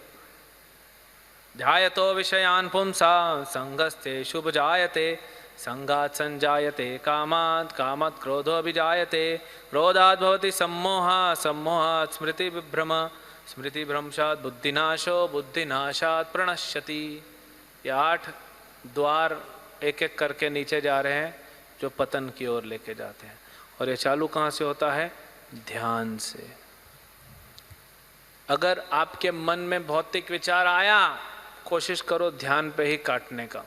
ध्यायतो विषयान पुंसा संगस्ते शुभ जायते, संगात संजायते कामात्, कामात् क्रोधो अभिजायते, क्रोधात् भवति सम्मोहः, सम्मोहात् स्मृति विभ्रम, स्मृति भ्रंशात् बुद्धिनाशो, बुद्धिनाशात् प्रणश्यति। ये 8 द्वार एक एक करके नीचे जा रहे हैं जो पतन की ओर लेके जाते हैं। और ये चालू कहाँ से होता है? ध्यान से। अगर आपके मन में भौतिक विचार आया, कोशिश करो ध्यान पे ही काटने का,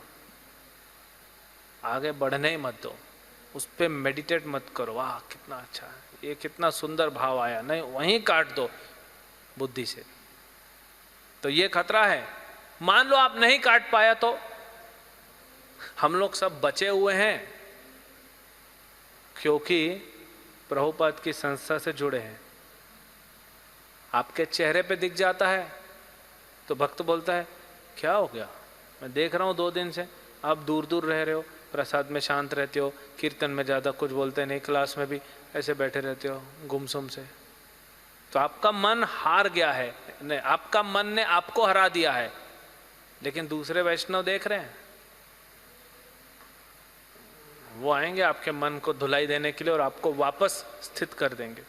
आगे बढ़ने ही मत दो, उस पर मेडिटेट मत करो, वाह कितना अच्छा है, ये कितना सुंदर भाव आया, नहीं, वहीं काट दो बुद्धि से। तो ये खतरा है। मान लो आप नहीं काट पाया तो हम लोग सब बचे हुए हैं क्योंकि प्रभुपाद की संस्था से जुड़े हैं। आपके चेहरे पे दिख जाता है तो भक्त बोलता है क्या हो गया, मैं देख रहा हूँ 2 दिन से आप दूर दूर रह रहे हो, प्रसाद में शांत रहते हो, कीर्तन में ज़्यादा कुछ बोलते नहीं, क्लास में भी ऐसे बैठे रहते हो गुमसुम से। तो आपका मन हार गया है, नहीं, आपका मन ने आपको हरा दिया है। लेकिन दूसरे वैष्णव देख रहे हैं, वो आएंगे आपके मन को धुलाई देने के लिए और आपको वापस स्थित कर देंगे।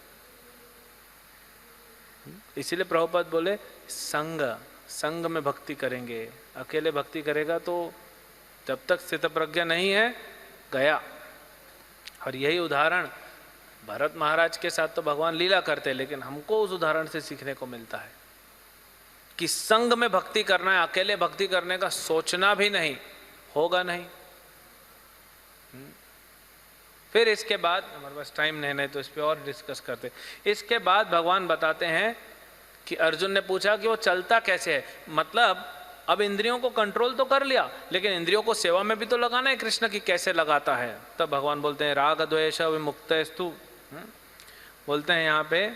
इसीलिए प्रभुपाद बोले संग में भक्ति करेंगे, अकेले भक्ति करेगा तो जब तक स्थित प्रज्ञा नहीं है गया। और यही उदाहरण भरत महाराज के साथ तो भगवान लीला करते हैं, लेकिन हमको उस उदाहरण से सीखने को मिलता है कि संग में भक्ति करना है, अकेले भक्ति करने का सोचना भी नहीं, होगा नहीं। फिर इसके बाद, हमारे पास टाइम नहीं तो इस पर और डिस्कस करते। इसके बाद भगवान बताते हैं कि अर्जुन ने पूछा कि वो चलता कैसे है, मतलब अब इंद्रियों को कंट्रोल तो कर लिया, लेकिन इंद्रियों को सेवा में भी तो लगाना है कृष्ण की, कैसे लगाता है? तब भगवान बोलते हैं राग द्वेष विमुक्तस्तु, बोलते हैं यहाँ पे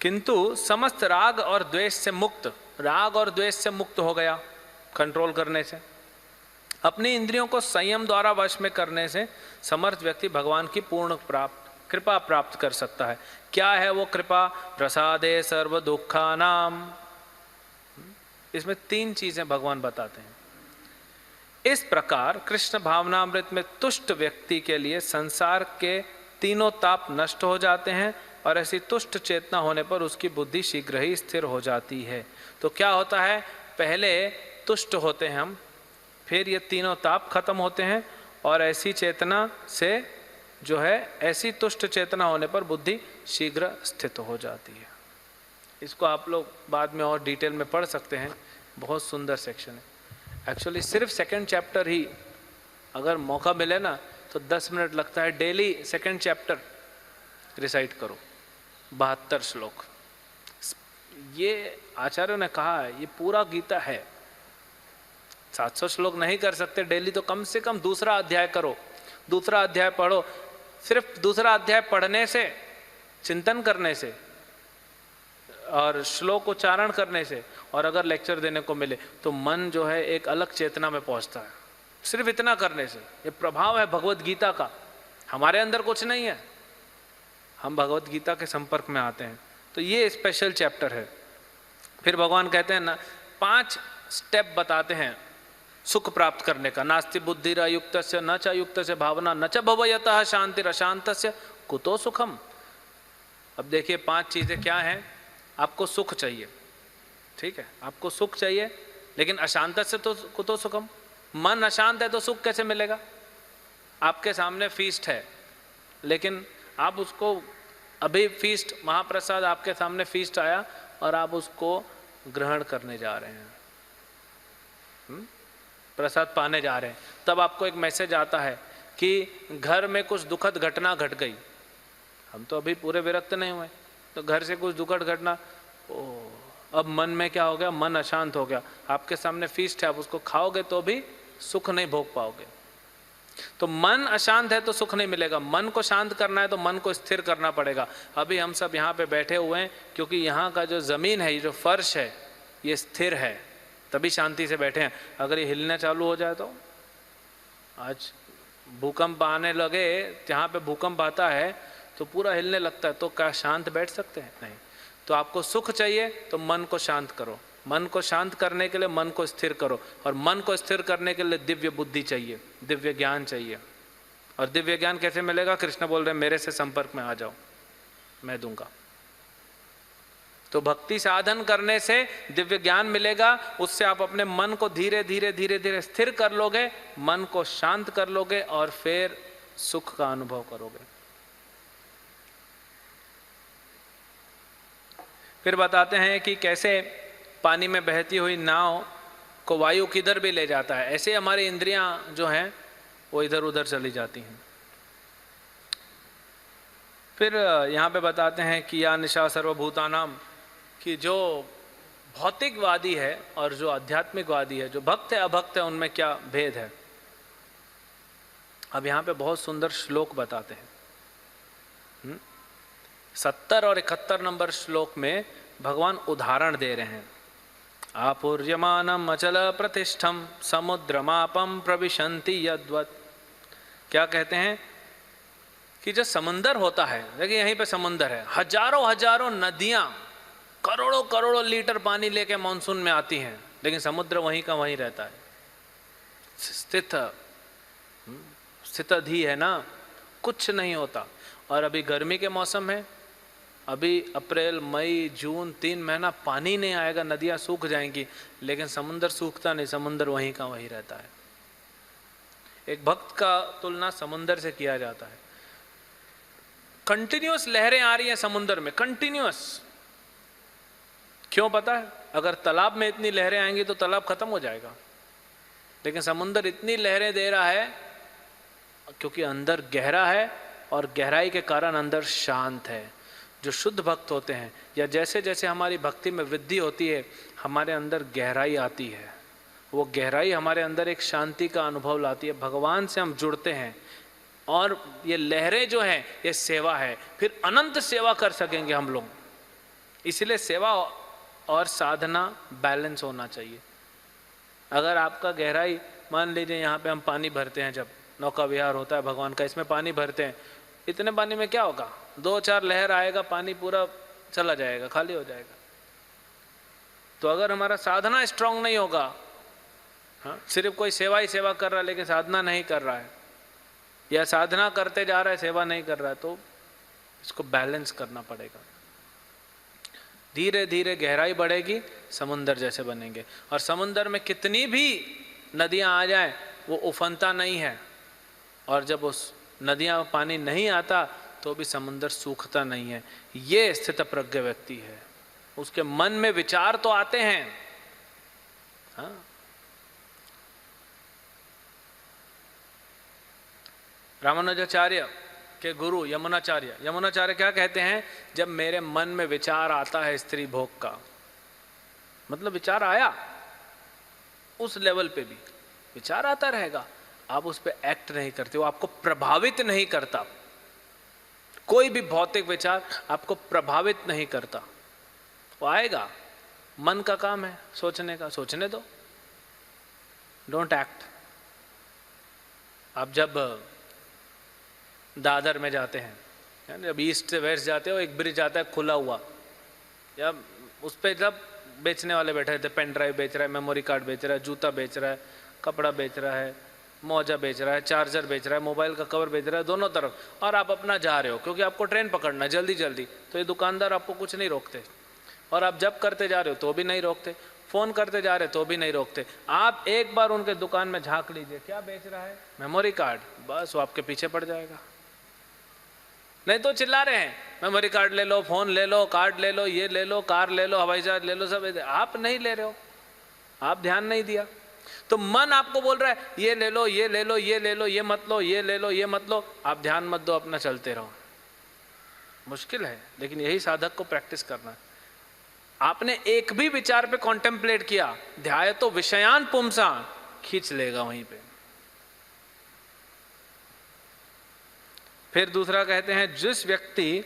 किंतु समस्त राग और द्वेष से मुक्त, राग और द्वेष से मुक्त हो गया कंट्रोल करने से। अपनी इंद्रियों को संयम द्वारा वश में करने से समर्थ व्यक्ति भगवान की पूर्ण कृपा प्राप्त कर सकता है। क्या है वो कृपा? प्रसादे सर्व दुखानाम। इसमें 3 चीजें भगवान बताते हैं। इस प्रकार कृष्ण भावनामृत में तुष्ट व्यक्ति के लिए संसार के तीनों ताप नष्ट हो जाते हैं और ऐसी तुष्ट चेतना होने पर उसकी बुद्धि शीघ्र ही स्थिर हो जाती है। तो क्या होता है, पहले तुष्ट होते हैं हम, फिर ये तीनों ताप खत्म होते हैं और ऐसी चेतना से जो है, ऐसी तुष्ट चेतना होने पर बुद्धि शीघ्र स्थित हो जाती है। इसको आप लोग बाद में और डिटेल में पढ़ सकते हैं, बहुत सुंदर सेक्शन है। एक्चुअली सिर्फ 2nd चैप्टर ही अगर मौका मिले ना तो 10 मिनट लगता है, डेली 2nd चैप्टर रिसाइट करो, 72 श्लोक। ये आचार्यों ने कहा है, ये पूरा गीता है। 700 श्लोक नहीं कर सकते डेली, तो कम से कम दूसरा अध्याय करो, दूसरा अध्याय पढ़ो। सिर्फ दूसरा अध्याय पढ़ने से, चिंतन करने से और श्लोक उच्चारण करने से, और अगर लेक्चर देने को मिले तो मन जो है एक अलग चेतना में पहुंचता है। सिर्फ इतना करने से, ये प्रभाव है भगवत गीता का। हमारे अंदर कुछ नहीं है, हम भगवत गीता के संपर्क में आते हैं। तो ये स्पेशल चैप्टर है। फिर भगवान कहते हैं ना, 5 स्टेप बताते हैं सुख प्राप्त करने का। नास्ति बुद्धिरयुक्तस्य न च युक्तस्य भावना न च भवयतः शांतिरशांतस्य कुतो सुखम। अब देखिए 5 चीजें क्या हैं। आपको सुख चाहिए, ठीक है, आपको सुख चाहिए, लेकिन अशांत से तो कुतो सुखम। मन अशांत है तो सुख कैसे मिलेगा? आपके सामने फीस्ट है, लेकिन आप उसको अभी फीस्ट, महाप्रसाद आपके सामने फीस्ट आया और आप उसको ग्रहण करने जा रहे हैं, प्रसाद पाने जा रहे हैं, तब आपको एक मैसेज आता है कि घर में कुछ दुखद घटना घट गई। हम तो अभी पूरे विरक्त नहीं हुए, तो घर से कुछ दुखद घटना, अब मन में क्या हो गया? मन अशांत हो गया। आपके सामने फीस्ट है, आप उसको खाओगे तो भी सुख नहीं भोग पाओगे। तो मन अशांत है तो सुख नहीं मिलेगा। मन को शांत करना है तो मन को स्थिर करना पड़ेगा। अभी हम सब यहाँ पे बैठे हुए हैं क्योंकि यहाँ का जो जमीन है, ये जो फर्श है, ये स्थिर है, तभी शांति से बैठे हैं। अगर ये हिलने चालू हो जाए तो, आज भूकंप आने लगे, जहाँ पे भूकंप आता है तो पूरा हिलने लगता है, तो क्या शांत बैठ सकते हैं? नहीं। तो आपको सुख चाहिए तो मन को शांत करो, मन को शांत करने के लिए मन को स्थिर करो, और मन को स्थिर करने के लिए दिव्य बुद्धि चाहिए, दिव्य ज्ञान चाहिए। और दिव्य ज्ञान कैसे मिलेगा? कृष्ण बोल रहे हैं मेरे से संपर्क में आ जाओ, मैं दूंगा। तो भक्ति साधन करने से दिव्य ज्ञान मिलेगा, उससे आप अपने मन को धीरे धीरे धीरे धीरे स्थिर कर लोगे, मन को शांत कर लोगे और फिर सुख का अनुभव करोगे। फिर बताते हैं कि कैसे पानी में बहती हुई नाव को वायु किधर भी ले जाता है, ऐसे हमारी इंद्रियां जो हैं वो इधर उधर चली जाती हैं। फिर यहाँ पे बताते हैं कि या निशा सर्वभूतानाम, कि जो भौतिकवादी है और जो आध्यात्मिकवादी है, जो भक्त है अभक्त है, उनमें क्या भेद है। अब यहाँ पे बहुत सुंदर श्लोक बताते हैं। 70 और 71 नंबर श्लोक में भगवान उदाहरण दे रहे हैं। आपूर्यमानम अचल प्रतिष्ठम समुद्रमापम प्रविशन्ति यद्वत्। क्या कहते हैं कि जो समंदर होता है, देखिए यहीं पे समंदर है, हजारों हजारों नदियां करोड़ों करोड़ों लीटर पानी लेके मानसून में आती हैं, लेकिन समुद्र वहीं का वहीं रहता है, स्थितधि है ना, कुछ नहीं होता। और अभी गर्मी के मौसम है, अभी अप्रैल मई जून 3 महीना पानी नहीं आएगा, नदियां सूख जाएंगी, लेकिन समुद्र सूखता नहीं, समुद्र वहीं का वहीं रहता है। एक भक्त का तुलना समुद्र से किया जाता है। कंटिन्यूअस लहरें आ रही हैं समुद्र में, कंटिन्यूअस। क्यों पता है? अगर तालाब में इतनी लहरें आएंगी तो तालाब खत्म हो जाएगा, लेकिन समुद्र इतनी लहरें दे रहा है क्योंकि अंदर गहरा है, और गहराई के कारण अंदर शांत है। जो शुद्ध भक्त होते हैं, या जैसे जैसे हमारी भक्ति में वृद्धि होती है, हमारे अंदर गहराई आती है, वो गहराई हमारे अंदर एक शांति का अनुभव लाती है, भगवान से हम जुड़ते हैं। और ये लहरें जो हैं, ये सेवा है, फिर अनंत सेवा कर सकेंगे हम लोग। इसलिए सेवा और साधना बैलेंस होना चाहिए। अगर आपका गहराई, मान लीजिए यहाँ पे हम पानी भरते हैं, जब नौका विहार होता है भगवान का, इसमें पानी भरते हैं, इतने पानी में क्या होगा? 2-4 लहर आएगा, पानी पूरा चला जाएगा, खाली हो जाएगा। तो अगर हमारा साधना स्ट्रांग नहीं होगा, हाँ, सिर्फ कोई सेवा ही सेवा कर रहा है लेकिन साधना नहीं कर रहा है, या साधना करते जा रहा है सेवा नहीं कर रहा है, तो इसको बैलेंस करना पड़ेगा। धीरे धीरे गहराई बढ़ेगी, समुंदर जैसे बनेंगे। और समुंदर में कितनी भी नदियां आ जाएं, वो उफनता नहीं है, और जब उस नदियां में पानी नहीं आता तो भी समुंदर सूखता नहीं है। ये स्थित प्रज्ञ व्यक्ति है, उसके मन में विचार तो आते हैं, हाँ। रामानुजाचार्य के गुरु यमुनाचार्य क्या कहते हैं? जब मेरे मन में विचार आता है स्त्री भोग का, मतलब विचार आया, उस लेवल पे भी विचार आता रहेगा, आप उस पर एक्ट नहीं करते, वो आपको प्रभावित नहीं करता। कोई भी भौतिक विचार आपको प्रभावित नहीं करता, वो आएगा, मन का काम है सोचने का, सोचने दो, डोंट एक्ट। आप जब दादर में जाते हैं, जब ईस्ट से वेस्ट जाते हो, एक ब्रिज आता है खुला हुआ, या उस पर जब बेचने वाले बैठे थे, पेन ड्राइव बेच रहा है, मेमोरी कार्ड बेच रहा है, जूता बेच रहा है, कपड़ा बेच रहा है, मौजा बेच रहा है, चार्जर बेच रहा है, मोबाइल का कवर बेच रहा है, दोनों तरफ, और आप अपना जा रहे हो क्योंकि आपको ट्रेन पकड़ना है जल्दी जल्दी, तो ये दुकानदार आपको कुछ नहीं रोकते। और आप जब करते जा रहे हो तो भी नहीं रोकते, फ़ोन करते जा रहे तो भी नहीं रोकते। आप एक बार उनके दुकान में झांक लीजिए, क्या बेच रहा है? मेमोरी कार्ड, बस वो आपके पीछे पड़ जाएगा। नहीं तो चिल्ला रहे हैं मेमोरी कार्ड ले लो, फ़ोन ले लो, कार्ड ले लो, ये ले लो, कार ले लो, हवाई जहाज ले लो, सब। आप नहीं ले रहे हो, आप ध्यान नहीं दिया। तो मन आपको बोल रहा है ये ले लो, ये ले लो, ये ले लो, ये मत लो, ये ले लो, ये मत लो, आप ध्यान मत दो, अपना चलते रहो। मुश्किल है, लेकिन यही साधक को प्रैक्टिस करना है। आपने एक भी विचार पे कॉन्टेम्पलेट किया, ध्याय तो विषयान पुंसा, खींच लेगा वहीं पे। फिर दूसरा कहते हैं, जिस व्यक्ति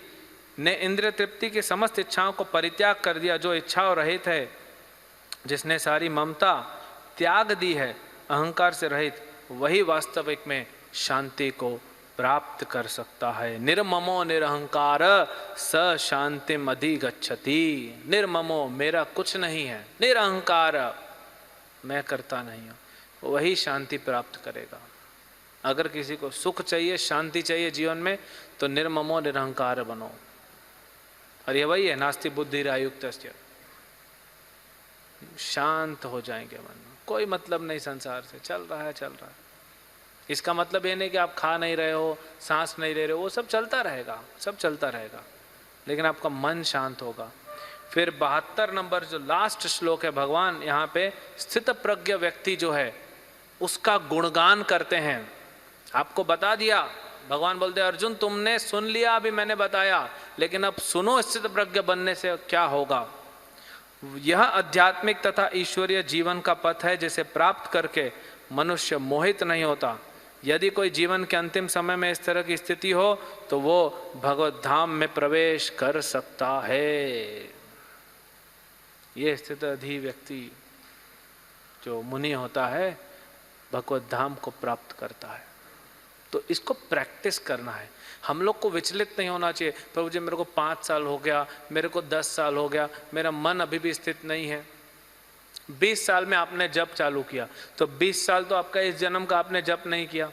ने इंद्रिय तृप्ति की समस्त इच्छाओं को परित्याग कर दिया, जो इच्छाओं रहित है, जिसने सारी ममता त्याग दी है, अहंकार से रहित, वही वास्तविक में शांति को प्राप्त कर सकता है। निर्ममो निरहंकार स शांतिम अधिगच्छति। निर्ममो, मेरा कुछ नहीं है, निरहंकार, मैं करता नहीं हूँ, वही शांति प्राप्त करेगा। अगर किसी को सुख चाहिए, शांति चाहिए जीवन में, तो निर्ममो निरहंकार बनो। और ये वही है, नास्ति बुद्धिरायुक्तस्य, शांत हो जाएंगे मन में, कोई मतलब नहीं संसार से, चल रहा है चल रहा है। इसका मतलब ये नहीं कि आप खा नहीं रहे हो, सांस नहीं ले रहे हो, वो सब चलता रहेगा, सब चलता रहेगा, लेकिन आपका मन शांत होगा। फिर 72 नंबर जो लास्ट श्लोक है, भगवान यहाँ पे स्थित प्रज्ञ व्यक्ति जो है उसका गुणगान करते हैं। आपको बता दिया, भगवान बोलते हैं अर्जुन तुमने सुन लिया, अभी मैंने बताया, लेकिन अब सुनो स्थित प्रज्ञ बनने से क्या होगा। यह आध्यात्मिक तथा ईश्वरीय जीवन का पथ है, जिसे प्राप्त करके मनुष्य मोहित नहीं होता। यदि कोई जीवन के अंतिम समय में इस तरह की स्थिति हो तो वो भगवत धाम में प्रवेश कर सकता है। ये स्थित अधि व्यक्ति जो मुनि होता है, भगवत धाम को प्राप्त करता है। तो इसको प्रैक्टिस करना है। हम लोग को विचलित नहीं होना चाहिए, प्रभु जी मेरे को 5 साल हो गया, मेरे को 10 साल हो गया, मेरा मन अभी भी स्थित नहीं है। 20 साल में आपने जप चालू किया, तो 20 साल तो आपका इस जन्म का आपने जप नहीं किया,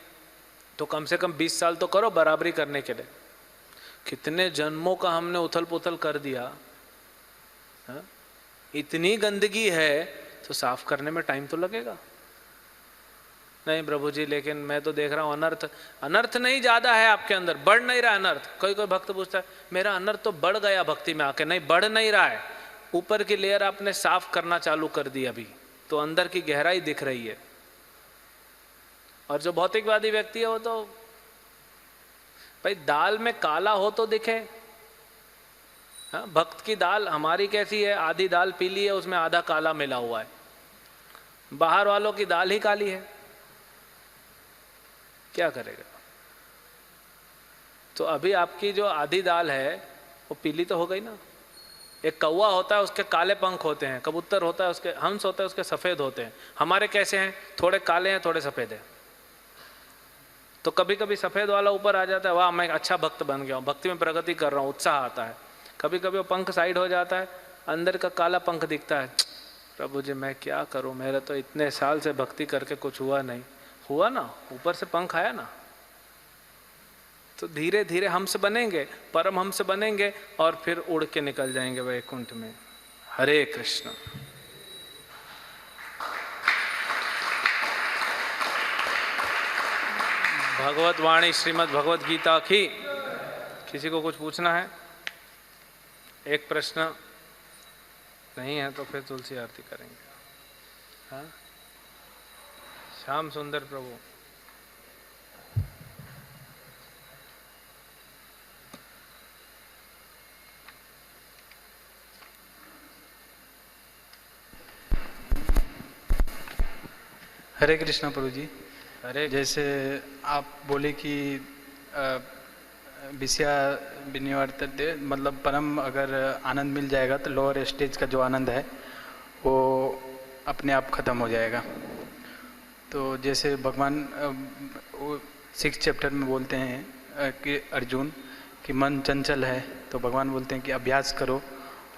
तो कम से कम 20 साल तो करो बराबरी करने के लिए। कितने जन्मों का हमने उथल पुथल कर दिया हा? इतनी गंदगी है तो साफ करने में टाइम तो लगेगा। नहीं प्रभु जी, लेकिन मैं तो देख रहा हूँ अनर्थ नहीं ज्यादा है आपके अंदर, बढ़ नहीं रहा अनर्थ। कोई भक्त पूछता है मेरा अनर्थ तो बढ़ गया भक्ति में आके, नहीं बढ़ नहीं रहा है, ऊपर की लेयर आपने साफ करना चालू कर दी अभी, तो अंदर की गहराई दिख रही है। और जो भौतिकवादी व्यक्ति है वो तो भाई दाल में काला हो तो दिखे। हाँ, भक्त की दाल हमारी कैसी है, आधी दाल पीली है, उसमें आधा काला मिला हुआ है। बाहर वालों की दाल ही काली है, क्या करेगा। तो अभी आपकी जो आधी दाल है वो पीली तो हो गई ना। एक कौवा होता है उसके काले पंख होते हैं, कबूतर होता है उसके, हंस होता है उसके सफ़ेद होते हैं। हमारे कैसे हैं, थोड़े काले हैं थोड़े सफ़ेद हैं। तो कभी कभी सफ़ेद वाला ऊपर आ जाता है, वाह मैं अच्छा भक्त बन गया हूँ, भक्ति में प्रगति कर रहा हूँ, उत्साह आता है। कभी कभी वो पंख साइड हो जाता है, अंदर का काला पंख दिखता है, प्रभु जी मैं क्या करूँ, मेरे तो इतने साल से भक्ति करके कुछ हुआ नहीं। हुआ ना, ऊपर से पंख आया ना। तो धीरे धीरे हंस बनेंगे, परम हंस बनेंगे, और फिर उड़ के निकल जाएंगे वैकुंठ में। हरे कृष्ण। भगवत वाणी श्रीमद् भगवत गीता की। किसी को कुछ पूछना है? एक प्रश्न नहीं है तो फिर तुलसी आरती करेंगे। हाँ, श्याम सुंदर प्रभु। हरे कृष्णा प्रभु जी। अरे जैसे आप बोले कि विषया विनिवर्तते, मतलब परम अगर आनंद मिल जाएगा तो लोअर स्टेज का जो आनंद है वो अपने आप ख़त्म हो जाएगा। तो जैसे भगवान 6 चैप्टर में बोलते हैं कि अर्जुन कि मन चंचल है, तो भगवान बोलते हैं कि अभ्यास करो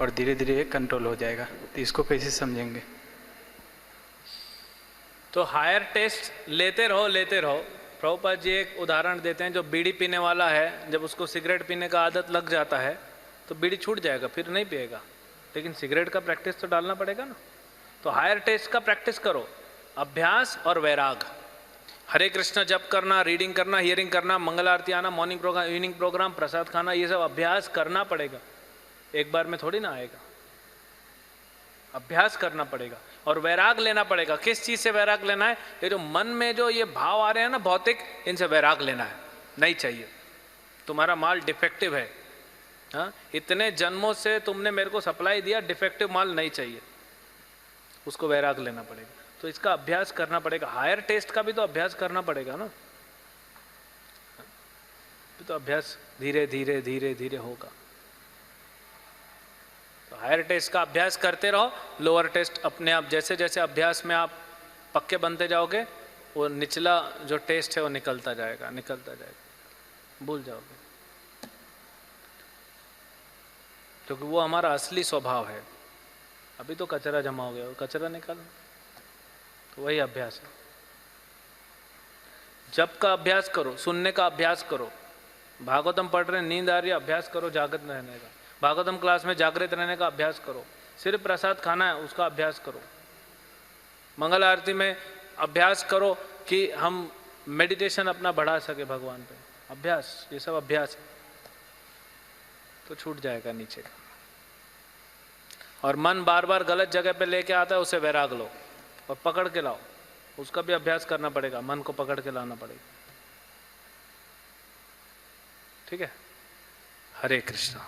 और धीरे धीरे कंट्रोल हो जाएगा। तो इसको कैसे समझेंगे? तो हायर टेस्ट लेते रहो। प्रभुपाद जी एक उदाहरण देते हैं, जो बीड़ी पीने वाला है, जब उसको सिगरेट पीने का आदत लग जाता है तो बीड़ी छूट जाएगा, फिर नहीं पिएगा, लेकिन सिगरेट का प्रैक्टिस तो डालना पड़ेगा ना। तो हायर टेस्ट का प्रैक्टिस करो, अभ्यास और वैराग। हरे कृष्ण जप करना, रीडिंग करना, हियरिंग करना, मंगल आरती आना, मॉर्निंग प्रोग्राम, इवनिंग प्रोग्राम, प्रसाद खाना, ये सब अभ्यास करना पड़ेगा, एक बार में थोड़ी ना आएगा, अभ्यास करना पड़ेगा। और वैराग लेना पड़ेगा। किस चीज से वैराग लेना है? ये जो मन में जो ये भाव आ रहे हैं ना भौतिक, इनसे वैराग लेना है, नहीं चाहिए। तुम्हारा माल डिफेक्टिव है, हाँ, इतने जन्मों से तुमने मेरे को सप्लाई दिया, डिफेक्टिव माल नहीं चाहिए, उसको वैराग लेना पड़ेगा। तो इसका अभ्यास करना पड़ेगा। हायर टेस्ट का भी तो अभ्यास करना पड़ेगा ना, तो अभ्यास धीरे धीरे धीरे धीरे होगा। तो हायर टेस्ट का अभ्यास करते रहो, लोअर टेस्ट अपने आप, जैसे जैसे अभ्यास में आप पक्के बनते जाओगे, वो निचला जो टेस्ट है वो निकलता जाएगा, भूल जाओगे, क्योंकि वो हमारा असली स्वभाव है। अभी तो कचरा जमा हो गया, वो कचरा निकालना, तो वही अभ्यास है। जप का अभ्यास करो, सुनने का अभ्यास करो, भागवतम पढ़ रहे, नींद आ रही है, अभ्यास करो जागृत रहने का, भागवतम क्लास में जागृत रहने का अभ्यास करो, सिर्फ प्रसाद खाना है उसका अभ्यास करो, मंगल आरती में अभ्यास करो कि हम मेडिटेशन अपना बढ़ा सके भगवान पे, अभ्यास, ये सब अभ्यास है, तो छूट जाएगा नीचे। और मन बार बार गलत जगह पे लेके आता है, उसे वैराग लो और पकड़ के लाओ, उसका भी अभ्यास करना पड़ेगा, मन को पकड़ के लाना पड़ेगा। ठीक है, हरे कृष्णा।